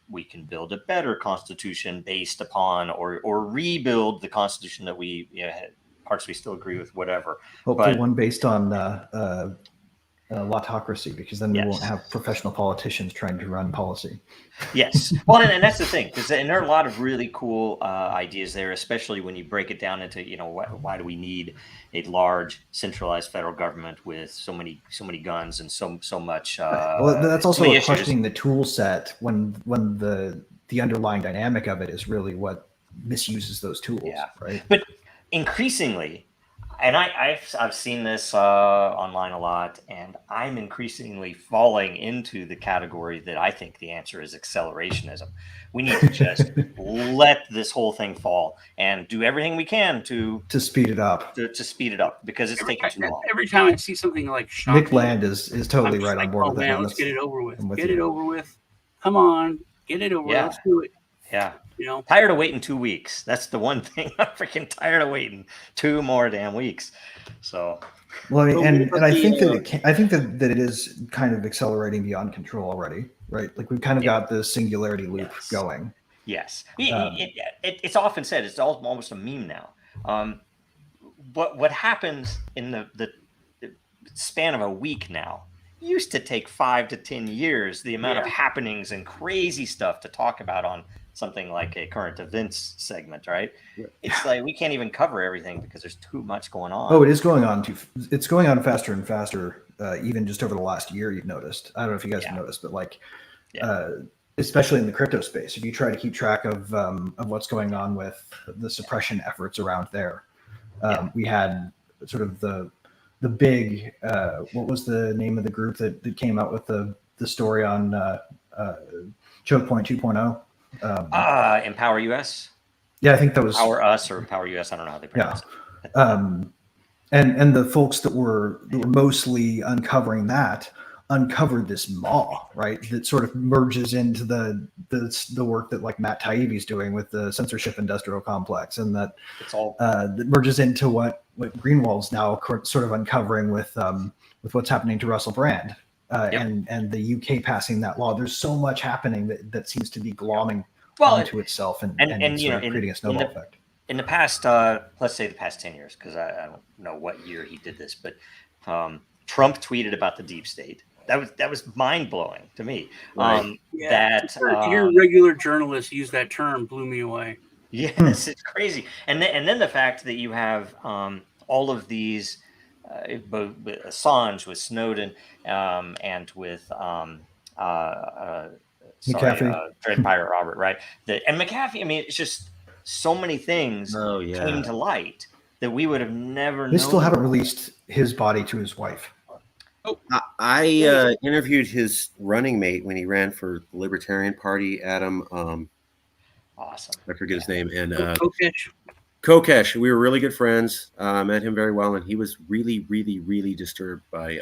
we can build a better constitution based upon or rebuild the constitution that we had parts we still agree with, whatever. Hopefully one based on autocracy, because then we won't have professional politicians trying to run policy. Yes. Well, and that's the thing, because there are a lot of really cool ideas there, especially when you break it down into, why do we need a large centralized federal government with so many guns and so much. Well, that's also questioning the tool set when the underlying dynamic of it is really what misuses those tools. Yeah. Right. But increasingly, and I've seen this online a lot, and I'm increasingly falling into the category that I think the answer is accelerationism. We need to just let this whole thing fall and do everything we can to speed it up. To speed it up, because it's taking too long. Every time I see something like shocking, Nick Land is totally right on board with that. Let's get it over with. Get it over with. Come on, get it over. Let's do it. Yeah. Tired of waiting 2 weeks. That's the one thing. I'm freaking tired of waiting 2 more damn weeks. So, well, and I think that it is kind of accelerating beyond control already, right? Like we've kind of got the singularity loop going. Yes. It's often said, it's almost a meme now. But what happens in the span of a week now used to take 5 to 10 years, the amount of happenings and crazy stuff to talk about on something like a current events segment, right? It's like we can't even cover everything because there's too much going on. Oh, it is going on it's going on faster and faster, even just over the last year. You've noticed. I don't know if you guys have noticed, but especially in the crypto space, if you try to keep track of what's going on with the suppression efforts around there, we had sort of the big what was the name of the group that came out with the story on Choke Point 2.0? Empower US. Yeah, I think that was Empower Us or Empower US. I don't know how they pronounce it. And the folks that were mostly uncovering that uncovered this maw, right? That sort of merges into the work that like Matt Taibbi's doing with the censorship industrial complex, and that it's all that merges into what Greenwald's now sort of uncovering with what's happening to Russell Brand. And the UK passing that law. There's so much happening that seems to be glomming onto itself and creating a snowball effect. In the past, let's say the past 10 years, because I don't know what year he did this, but Trump tweeted about the deep state. That was mind blowing to me. To hear regular journalists use that term blew me away. Yes, it's crazy. And then the fact that you have all of these. Both with Assange, with Snowden, and with Dread Pirate Robert, right? And McAfee. I mean, it's just so many things came to light that we would have never known. They still haven't released his body to his wife. Oh, I interviewed his running mate when he ran for the Libertarian Party, Adam. Awesome. I forget his name. And Kokesh. We were really good friends. Met him very well, and he was really, really, really disturbed by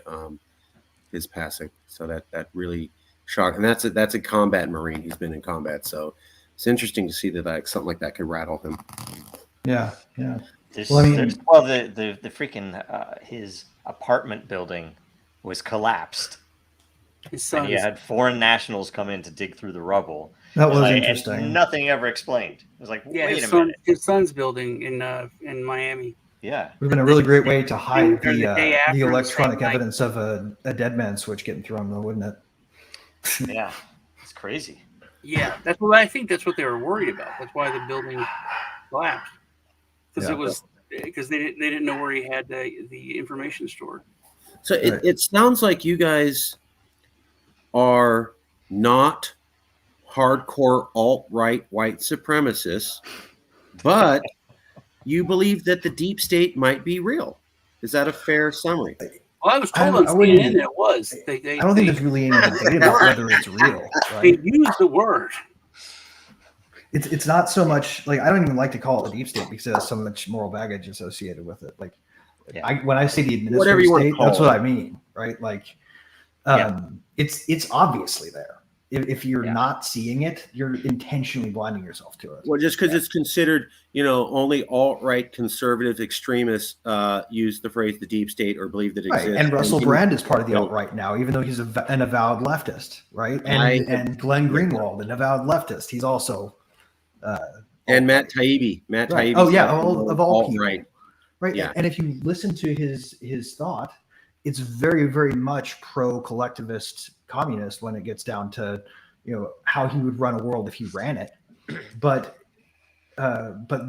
his passing. So that really shocked. And that's a combat Marine. He's been in combat, so it's interesting to see that something like that could rattle him. Yeah. There's, Well, I mean- there's well, the freaking his apartment building was collapsed, His and he son's. had foreign nationals come in to dig through the rubble. That was And interesting. nothing ever explained. It was like, Yeah, wait a minute. his son's building in Miami. Yeah. Would have been a really great way to hide Or the day after, the the electronic same night. evidence of a dead man switch getting thrown, though, wouldn't it? Yeah. It's crazy. Yeah, that's what I think. That's what they were worried about. That's why the building collapsed, because Yeah. it was because they didn't know where he had the information stored. So Right. it sounds like you guys are not hardcore alt-right white supremacists, but you believe that the deep state might be real. Is that a fair summary? Well, I was told I on wouldn't- CNN that it was. I don't think there's really any debate about whether it's real. They Right? used the word. It's not so much like I don't even like to call it the deep state because it has so much moral baggage associated with it. Like, Yeah. when I say the Whatever administrative you wanna state, call that's it. what I mean, right? Like, it's obviously there. If you're Yeah. not seeing it, you're intentionally blinding yourself to it. Well, just because it's considered, only alt-right conservative extremists use the phrase "the deep state" or believe that it Right, exists. and Russell Brand is part of the you know, alt-right now, even though he's an avowed leftist, right? I- And Glenn Greenwald, an avowed leftist, he's also and Matt Taibbi. Matt right. Taibbi. Oh yeah, of all people, alt-right. right? Yeah. And if you listen to his thought, it's very, very much pro-collectivist communist when it gets down to how he would run a world if he ran it. But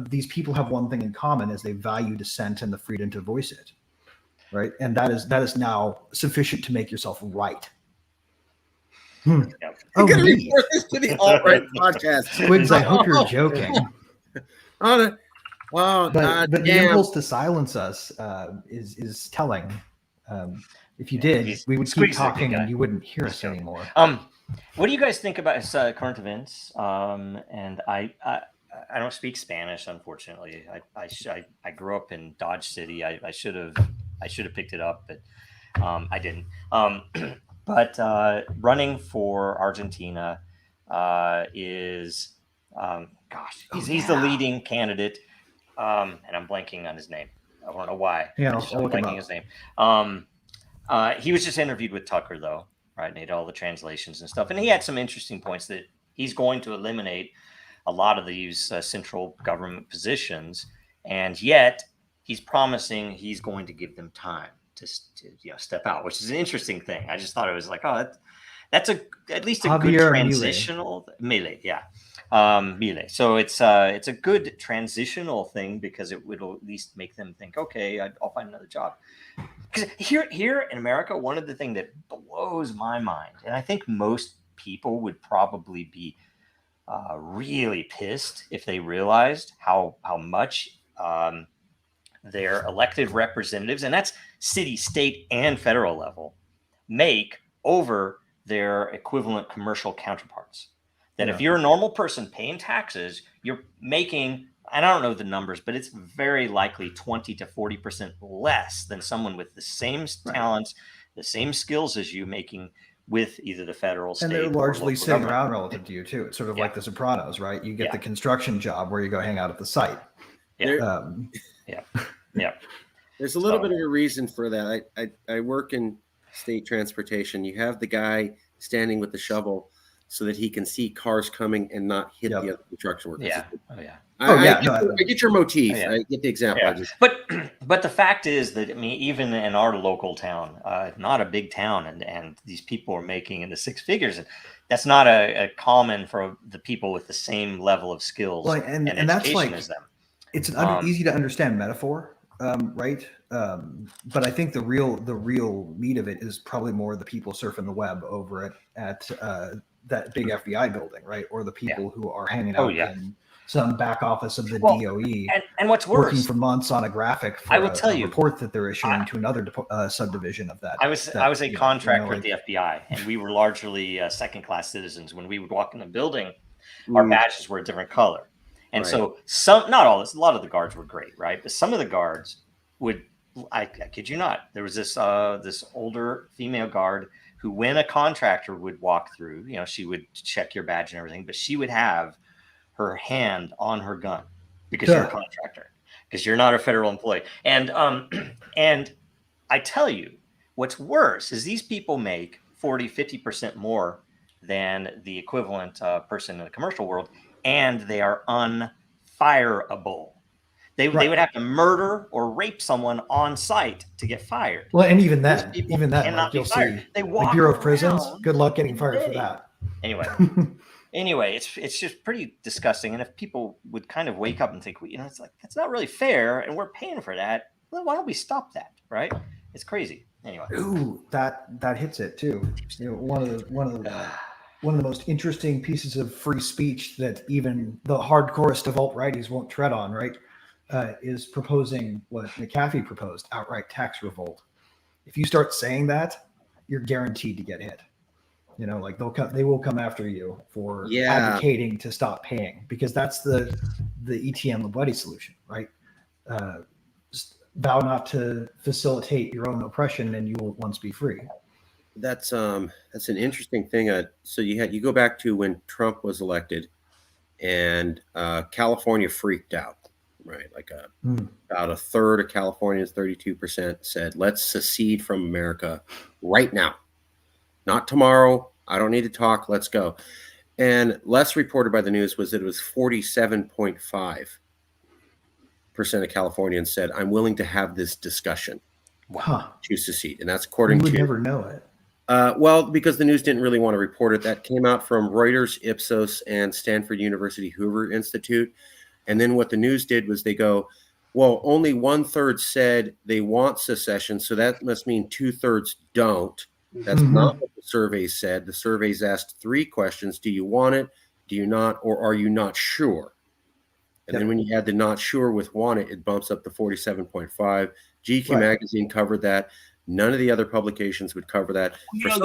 these people have one thing in common: is they value dissent and the freedom to voice it, right? And that is now sufficient to make yourself right. You're Oh, gonna me. report this to the alt-right podcast. Squigs, I hope you're joking. Wow, But the damn. impulse to silence us is telling. If you did, we would keep Squigs is a good talking guy. and you wouldn't hear us He's joking. anymore. What do you guys think about current events? And I don't speak Spanish, unfortunately. I grew up in Dodge City. I should have picked it up, but I didn't. But running for Argentina is he's the leading candidate, and I'm blanking on his name. I don't know why. Yeah, I'm I'll look him blanking up. his name. He was just interviewed with Tucker, though, right? And he had all the translations and stuff. And he had some interesting points that he's going to eliminate a lot of these central government positions. And yet he's promising he's going to give them time to step out, which is an interesting thing. I just thought it was like, that's at least a Javier good Milei. transitional Milei, yeah. Milei. So it's a good transitional thing because it would at least make them think, okay, I'll find another job. Because here in America, one of the things that blows my mind, and I think most people would probably be really pissed if they realized how much their elected representatives, and that's city, state, and federal level, make over their equivalent commercial counterparts. That if you're a normal person paying taxes, you're making, and I don't know the numbers, but it's very likely 20 to 40% less than someone with the same talents, the same skills as you, making with either the federal, state, And they're or largely local sitting government. around relative to you too. It's sort of like The Sopranos, right? You get Yeah. the construction job where you go hang out at the site. Yeah. Yeah. There's a little bit of a reason for that. I work in state transportation. You have the guy standing with the shovel so that he can see cars coming and not hit the other construction workers. Yeah. Oh, yeah. I get your motif. Oh, yeah. I get the example. Yeah. But the fact is that, I mean, even in our local town, not a big town, and these people are making in the six figures, and that's not a common for the people with the same level of skills and that's education like, as them. it's an easy to understand metaphor, right? But I think the real meat of it is probably more the people surfing the web over at that big FBI building, right? Or the people who are hanging out in some back office of the DOE, and what's worse, working for months on a graphic for a report that they're issuing to another subdivision of that. I was a contractor at the FBI, and we were largely second-class citizens. When we would walk in the building, our badges were a different color. And so not all this, a lot of the guards were great, right? But some of the guards would, I kid you not, there was this older female guard who, when a contractor would walk through, she would check your badge and everything, but she would have her hand on her gun because you're a contractor, because you're not a federal employee. And and I tell you, what's worse is these people make 40-50% more than the equivalent person in the commercial world, and they are unfireable. They would have to murder or rape someone on site to get fired. Well, and even that, cannot like, be you'll fired. see, They like walk Bureau of Prisons. around Good luck getting fired day. for that. Anyway, it's just pretty disgusting. And if people would kind of wake up and think, it's like, that's not really fair, and we're paying for that, well, why don't we stop that? Right? It's crazy. Anyway. Ooh, that hits it too. One of the most interesting pieces of free speech that even the hardcorest of alt-righties won't tread on, right? Is proposing what McAfee proposed, outright tax revolt. If you start saying that, you're guaranteed to get hit. Like they will come after you for advocating to stop paying, because that's the ETM Lebuddy solution, right? Just vow not to facilitate your own oppression, and you will once be free. That's an interesting thing. So you go back to when Trump was elected, and California freaked out. Right, like about a third of Californians, 32%, said, let's secede from America right now. Not tomorrow. I don't need to talk. Let's go. And less reported by the news was that it was 47.5% of Californians said, I'm willing to have this discussion to secede. And that's according to... You would never know it. Well, because the news didn't really want to report it. That came out from Reuters, Ipsos, and Stanford University Hoover Institute. And then what the news did was they go, well, only 1/3 said they want secession, so that must mean 2/3 don't. That's not what the survey said. The surveys asked 3 questions. Do you want it? Do you not? Or are you not sure? And then when you add the not sure with want it, it bumps up to 47.5. GQ magazine covered that. None of the other publications would cover that. You have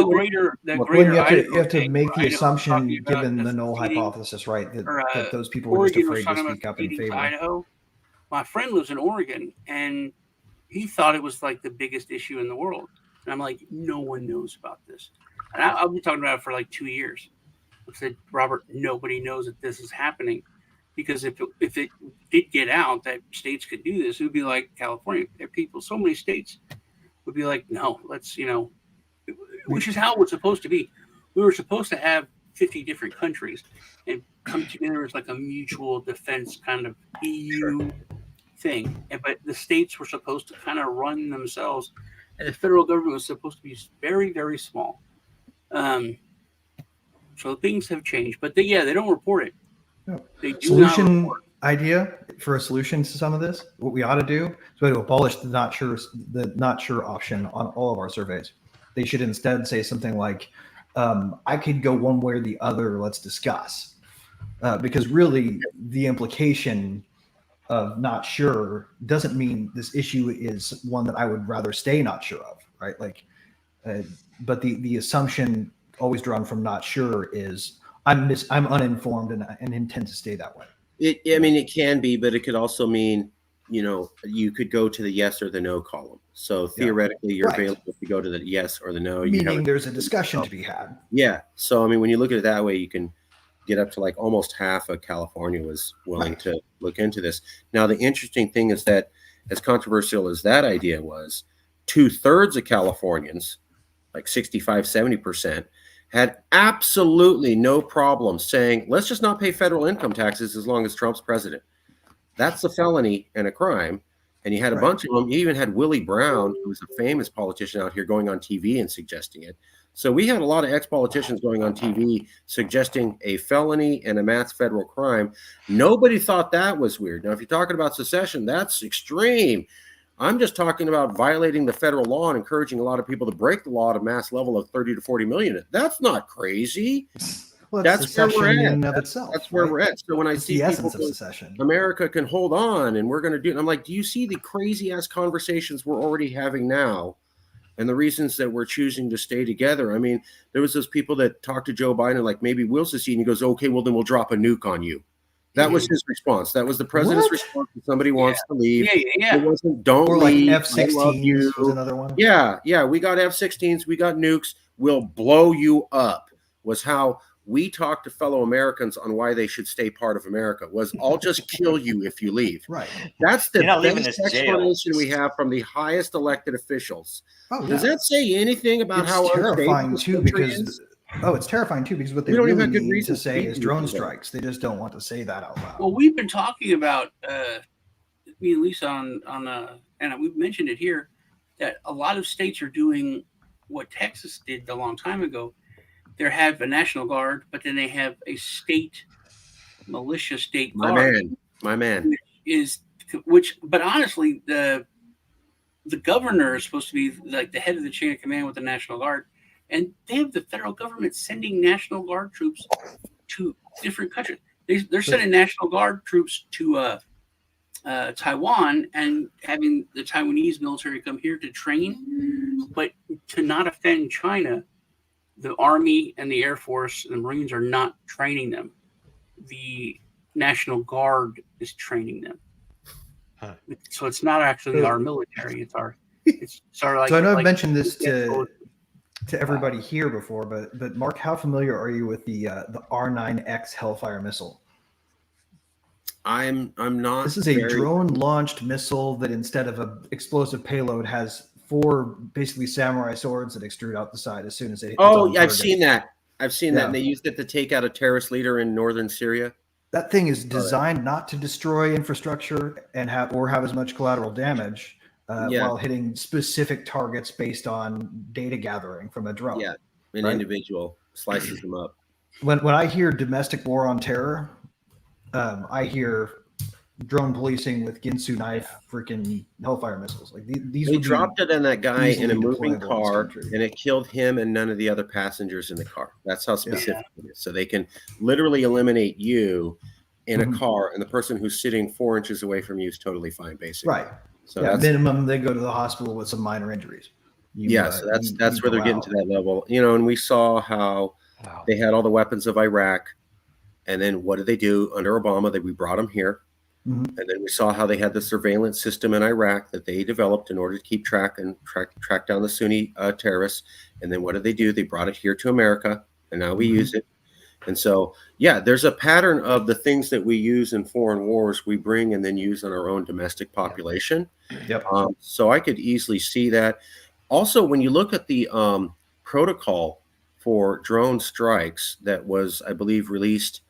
to make the assumption, given the null hypothesis, right, that those people were just afraid to speak up in favor. Idaho. My friend lives in Oregon, and he thought it was like the biggest issue in the world. And I'm like, no one knows about this. And I've been talking about it for like 2 years. I said, Robert, nobody knows that this is happening, because if it did get out that states could do this, it would be like California. There are people, so many states would be like, no, let's, which is how it was supposed to be. We were supposed to have 50 different countries and come together as like a mutual defense kind of EU thing. But the states were supposed to kind of run themselves, and the federal government was supposed to be very, very small. So things have changed, but they don't report it. No. They do Solution not report. Idea for a solution to some of this, what we ought to do is we ought to abolish the not sure option on all of our surveys. They should instead say something like, I could go one way or the other, let's discuss. Because really the implication of not sure doesn't mean this issue is one that I would rather stay not sure of, right? Like, but the assumption always drawn from not sure is I'm uninformed and intend to stay that way. It can be, but it could also mean, you could go to the yes or the no column. So theoretically, you're available to go to the yes or the no. Meaning there's a discussion to be had. Yeah. So, when you look at it that way, you can get up to like almost half of California was willing to look into this. Now, the interesting thing is that as controversial as that idea was, 2/3 of Californians, like 65-70%, had absolutely no problem saying, let's just not pay federal income taxes as long as Trump's president. That's a felony and a crime. And you had a bunch of them. You even had Willie Brown, who was a famous politician out here, going on TV and suggesting it. So we had a lot of ex-politicians going on TV suggesting a felony and a mass federal crime. Nobody thought that was weird. Now, if you're talking about secession, that's extreme. I'm just talking about violating the federal law and encouraging a lot of people to break the law at a mass level of 30 to 40 million. That's not crazy. Well, that's where we're at. In and of itself, that's where we're at. So when I see the people essence of secession, America can hold on and we're going to do it. I'm like, do you see the crazy ass conversations we're already having now? And the reasons that we're choosing to stay together. There was those people that talked to Joe Biden, like, maybe we'll secede. And he goes, okay, well, then we'll drop a nuke on you. That was his response. That was the president's response when somebody wants to leave. It wasn't, don't leave. Like F-16s was another one. Yeah. We got F-16s. We got nukes. We'll blow you up was how we talked to fellow Americans on why they should stay part of America. Was I'll just kill you if you leave. Right. That's the You're not leaving best this jail. explanation we have from the highest elected officials. Oh, Does that say anything about it's how terrifying unsafe too? this country Because is? it's terrifying too because what they We don't even really have good need reason to to say be is doing drone that. strikes. They just don't want to say that out loud. Well, we've been talking about me and Lisa on and we've mentioned it here that a lot of states are doing what Texas did a long time ago. They have a National Guard, but then they have a state militia state guard. My man. But honestly, the governor is supposed to be like the head of the chain of command with the National Guard, and they have the federal government sending National Guard troops to different countries. They're sending National Guard troops to Taiwan and having the Taiwanese military come here to train, but to not offend China, the Army and the Air Force and the Marines are not training them. The National Guard is training them. So it's not actually our military. It's our like. So I know like, I've mentioned this to everybody here before, but Mark, how familiar are you with the R9X Hellfire missile? I'm not. This is a drone-launched missile that instead of an explosive payload has 4 basically samurai swords that extrude out the side as soon as it hits. Oh, I've seen that. I've seen that. And they used it to take out a terrorist leader in northern Syria. That thing is designed not to destroy infrastructure and have as much collateral damage while hitting specific targets based on data gathering from a drone. Yeah, an individual slices them up. When I hear domestic war on terror, I hear drone policing with Ginsu knife, freaking Hellfire missiles. Like these. They dropped it on that guy in a moving car, in and it killed him and none of the other passengers in the car. That's how specific it is. So they can literally eliminate you in a car, and the person who's sitting 4 inches away from you is totally fine, basically. Right. So at minimum, they go to the hospital with some minor injuries. So that's where they're getting to that level, And we saw how they had all the weapons of Iraq, and then what did they do under Obama? We brought them here. And then we saw how they had the surveillance system in Iraq that they developed in order to keep track down the Sunni terrorists. And then what did they do? They brought it here to America, and now we use it. And so, there's a pattern of the things that we use in foreign wars, we bring and then use on our own domestic population. Yep. So I could easily see that. Also, when you look at the protocol for drone strikes that was, I believe, released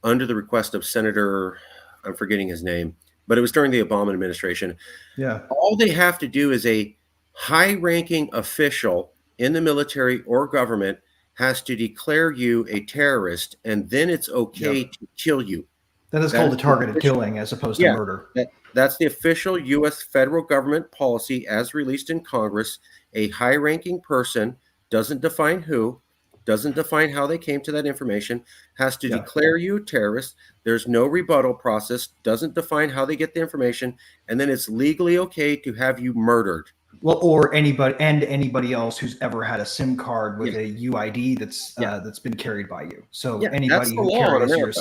under the request of Senator, I'm forgetting his name, but it was during the Obama administration. Yeah. All they have to do is a high-ranking official in the military or government has to declare you a terrorist, and then it's okay to kill you. That is called a targeted killing as opposed to murder. That's the official U.S. federal government policy as released in Congress. A high-ranking person, doesn't define who, doesn't define how they came to that information, has to declare you a terrorist. There's no rebuttal process, doesn't define how they get the information, and then it's legally okay to have you murdered. Well, or anybody else who's ever had a SIM card with a UID that's been carried by you. So anybody who carries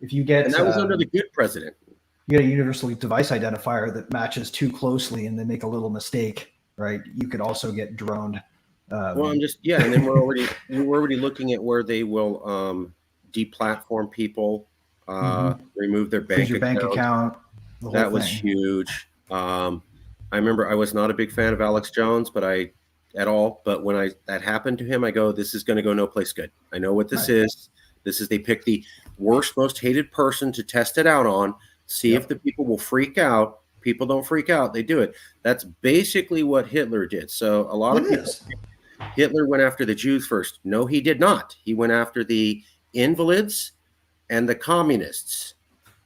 if you get, and that was under the good president. You get a universal device identifier that matches too closely, and they make a little mistake, right? You could also get droned. Well, and then we're already looking at where they will deplatform people, remove their bank account. That was huge. I remember I was not a big fan of Alex Jones, but when that happened to him, I go, this is going to go no place good. I know what this is. They pick the worst, most hated person to test it out on, see if the people will freak out. People don't freak out. They do it. That's basically what Hitler did. So a lot of people, Hitler went after the Jews first. No, he did not. He went after the invalids and the communists.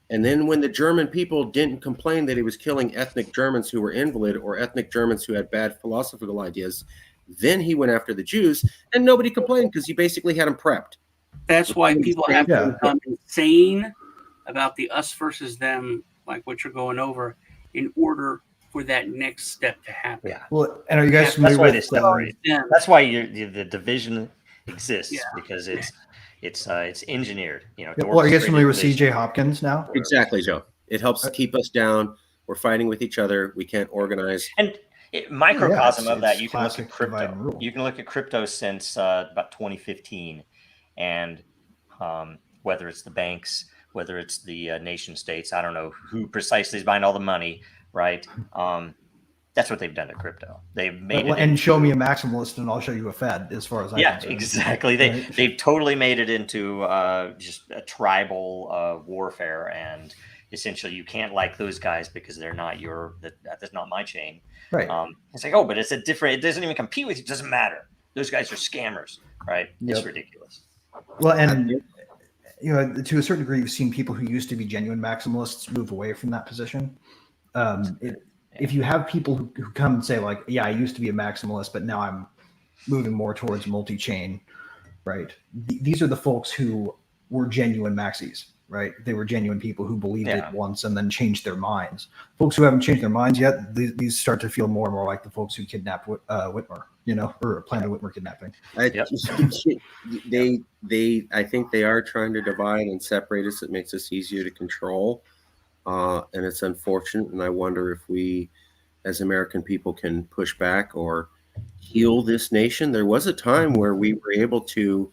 And then when the German people didn't complain that he was killing ethnic Germans who were invalid or ethnic Germans who had bad philosophical ideas, then he went after the Jews, and nobody complained because he basically had them prepped. That's why people have to become insane about the us versus them, like what you're going over, in order for that next step to happen. Yeah. Well, and are you guys familiar with That's why the division exists, because it's engineered. Well, are you guys familiar with CJ Hopkins now? Exactly, Joe. It helps keep us down. We're fighting with each other. We can't organize. And microcosm of that, you can look at crypto. You can look at crypto since about 2015, and whether it's the banks, whether it's the nation states, I don't know who precisely is buying all the money, right? That's what they've done to crypto. They've made it and show me a maximalist, and I'll show you a Fed. As far as I'm concerned, exactly. They've totally made it into just a tribal warfare, and essentially you can't like those guys because they're not that's not my chain. Right. It's like, oh, but it's a different. It doesn't even compete with you. It doesn't matter. Those guys are scammers, right? Yep. It's ridiculous. Well, and you know, to a certain degree, you've seen people who used to be genuine maximalists move away from that position. If you have people who come and say like, yeah, I used to be a maximalist, but now I'm moving more towards multi-chain, right? These are the folks who were genuine maxis, right? They were genuine people who believed it once and then changed their minds. Folks who haven't changed their minds yet, these start to feel more and more like the folks who kidnapped Whitmer, you know, or planned a Whitmer kidnapping. I think they are trying to divide and separate us. It makes us easier to control. And it's unfortunate. And I wonder if we, as American people, can push back or heal this nation. There was a time where we were able to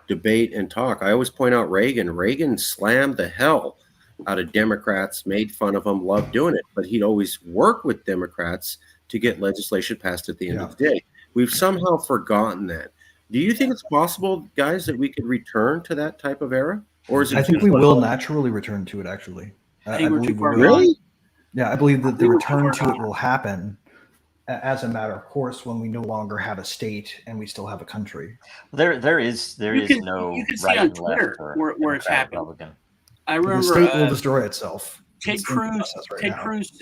debate and talk. I always point out Reagan. Reagan slammed the hell out of Democrats, made fun of them, loved doing it. But he'd always work with Democrats to get legislation passed at the end of the day. We've somehow forgotten that. Do you think it's possible, guys, that we could return to that type of era? Or is it? I think we will naturally return to it, actually. I believe really? Yeah, I believe that the return to it will happen as a matter of course when we no longer have a state and we still have a country. There is no you can right see on and Twitter left where it's happening. Republican. I remember the state will destroy itself. Ted Cruz,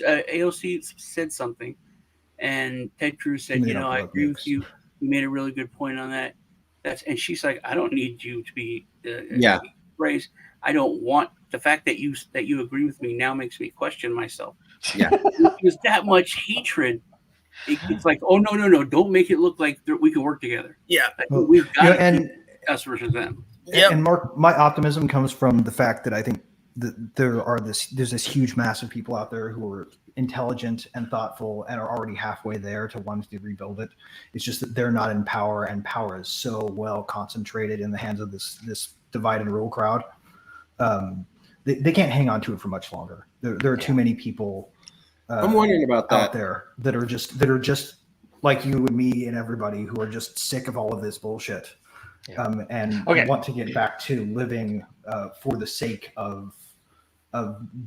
AOC said something, and Ted Cruz said, "You know, I agree with you. You made a really good point on that." And she's like, "I don't need you to be raised. I don't want the fact that you agree with me now makes me question myself." Yeah, there's that much hatred. It's like, oh no, don't make it look like we can work together. Yeah, we've got us versus them. And Mark, my optimism comes from the fact that I think that there's this huge mass of people out there who are intelligent and thoughtful and are already halfway there to wanting to rebuild it. It's just that they're not in power, and power is so well concentrated in the hands of this divide and rule crowd. They can't hang on to it for much longer. There are too many people. I'm wondering about that out there that are just like you and me and everybody who are just sick of all of this bullshit, and want to get back to living for the sake of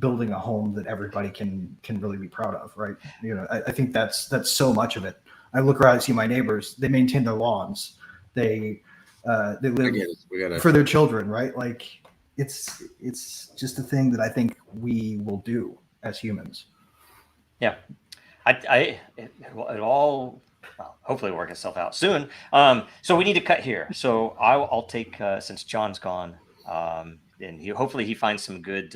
building a home that everybody can really be proud of, right? You know, I think that's so much of it. I look around and see my neighbors; they maintain their lawns, they live for their children, right? Like it's just a thing that I think we will do as humans. Yeah, it'll all hopefully work itself out soon. So we need to cut here. So I'll take since John's gone, and hopefully he finds some good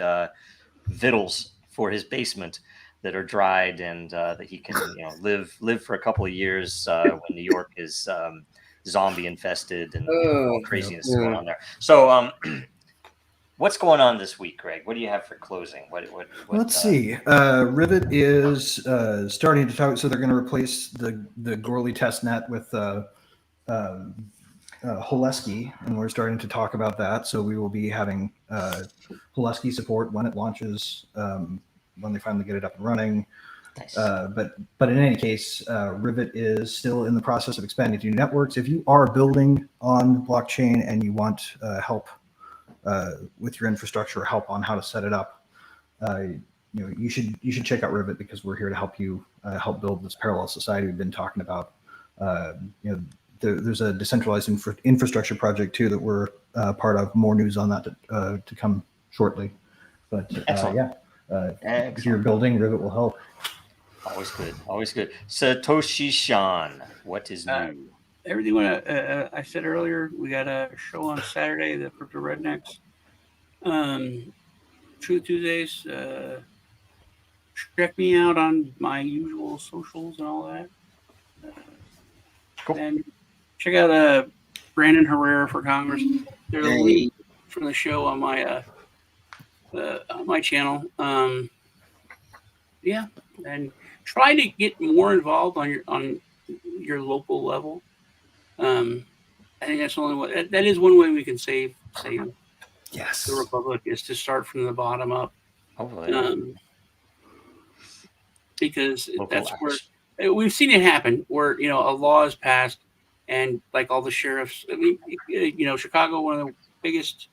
victuals for his basement that are dried and that he can live for a couple of years when New York is zombie infested and all craziness is going on there. So what's going on this week, Greg? What do you have for closing? Let's see. Rivet is starting to talk. So they're going to replace the Gorley test net with Holesky, and we're starting to talk about that. So we will be having Holesky support when it launches, when they finally get it up and running. Nice. But in any case, Rivet is still in the process of expanding to new networks. If you are building on blockchain and you want help with your infrastructure, help on how to set it up, you should check out Rivet, because we're here to help you help build this parallel society we've been talking about. There's a decentralized infrastructure project too that we're part of. More news on that to come shortly. But if you're building, Rivet will help. Always good. Satoshi Shan, what is new? Everything I said earlier, we got a show on Saturday, the Crypto Rednecks. Truth Tuesdays. Check me out on my usual socials and all that. Cool. And check out Brandon Herrera for Congress. There's a link for the show on my channel. And try to get more involved on your local level. I think that's the only way. That is one way we can save Yes. the republic, is to start from the bottom up. Hopefully. Because Local that's where action. we've seen it happen, where a law is passed, and like all the sheriffs. I mean, Chicago, one of the biggest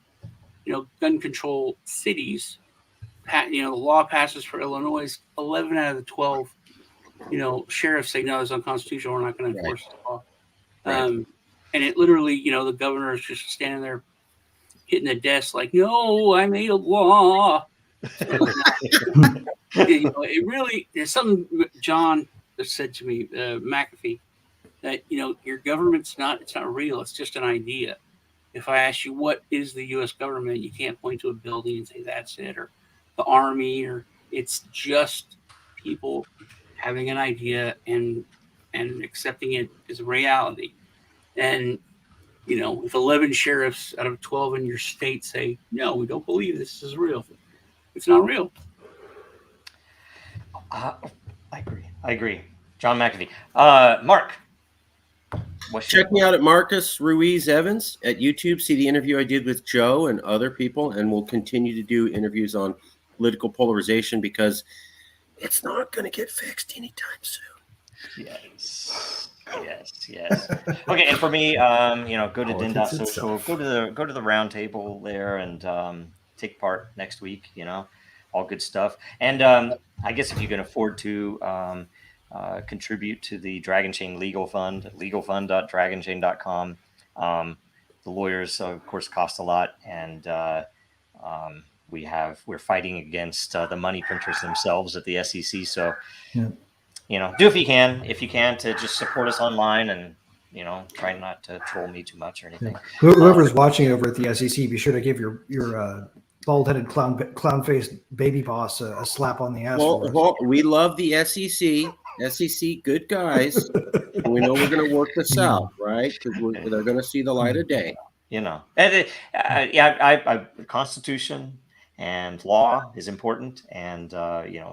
gun control cities. The law passes for Illinois. 11 out of the 12 sheriffs say no, it's unconstitutional. We're not going to enforce the law. Right. And it literally, the governor is just standing there hitting the desk like, no, I made a law. It really, there's something John said to me, McAfee, that, your government's it's not real. It's just an idea. If I ask you, what is the U.S. government? You can't point to a building and say that's it, or the army, or it's just people having an idea and accepting it as a reality. And if 11 sheriffs out of 12 in your state say, no, we don't believe this is real, it's not real. I agree. John McAfee. Mark. Check me out at Marcus Ruiz Evans at YouTube. See the interview I did with Joe and other people, and we'll continue to do interviews on political polarization because it's not going to get fixed anytime soon. Yes. Okay, and for me, go to din.social, go to the roundtable there, and take part next week. All good stuff. And I guess if you can afford to contribute to the Dragonchain Legal Fund, legalfund.dragonchain.com. The lawyers, of course, cost a lot, and we're fighting against the money printers themselves at the SEC. So, do if you can to just support us online, and try not to troll me too much or anything. Yeah. Whoever's watching over at the SEC, be sure to give your bald-headed clown-faced baby boss a slap on the ass. Well, we love the SEC. SEC, good guys. We know we're going to work this out, right? Because they're going to see the light of day. And Constitution and law is important, and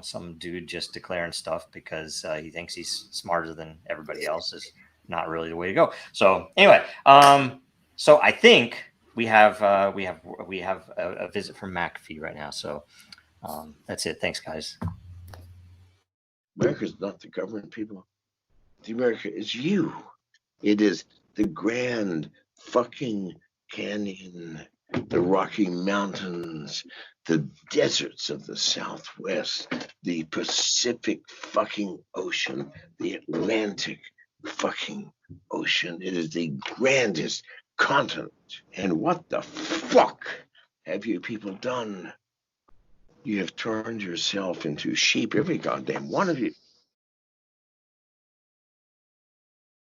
some dude just declaring stuff because he thinks he's smarter than everybody else is not really the way to go. So anyway, so I think we have a visit from McAfee right now. So that's it. Thanks, guys. America is not the government, people. The America is you. It is the Grand fucking Canyon, the Rocky Mountains, the deserts of the Southwest, the Pacific fucking Ocean, the Atlantic fucking Ocean. It is the grandest continent. And what the fuck have you people done? You have turned yourself into sheep, every goddamn one of you.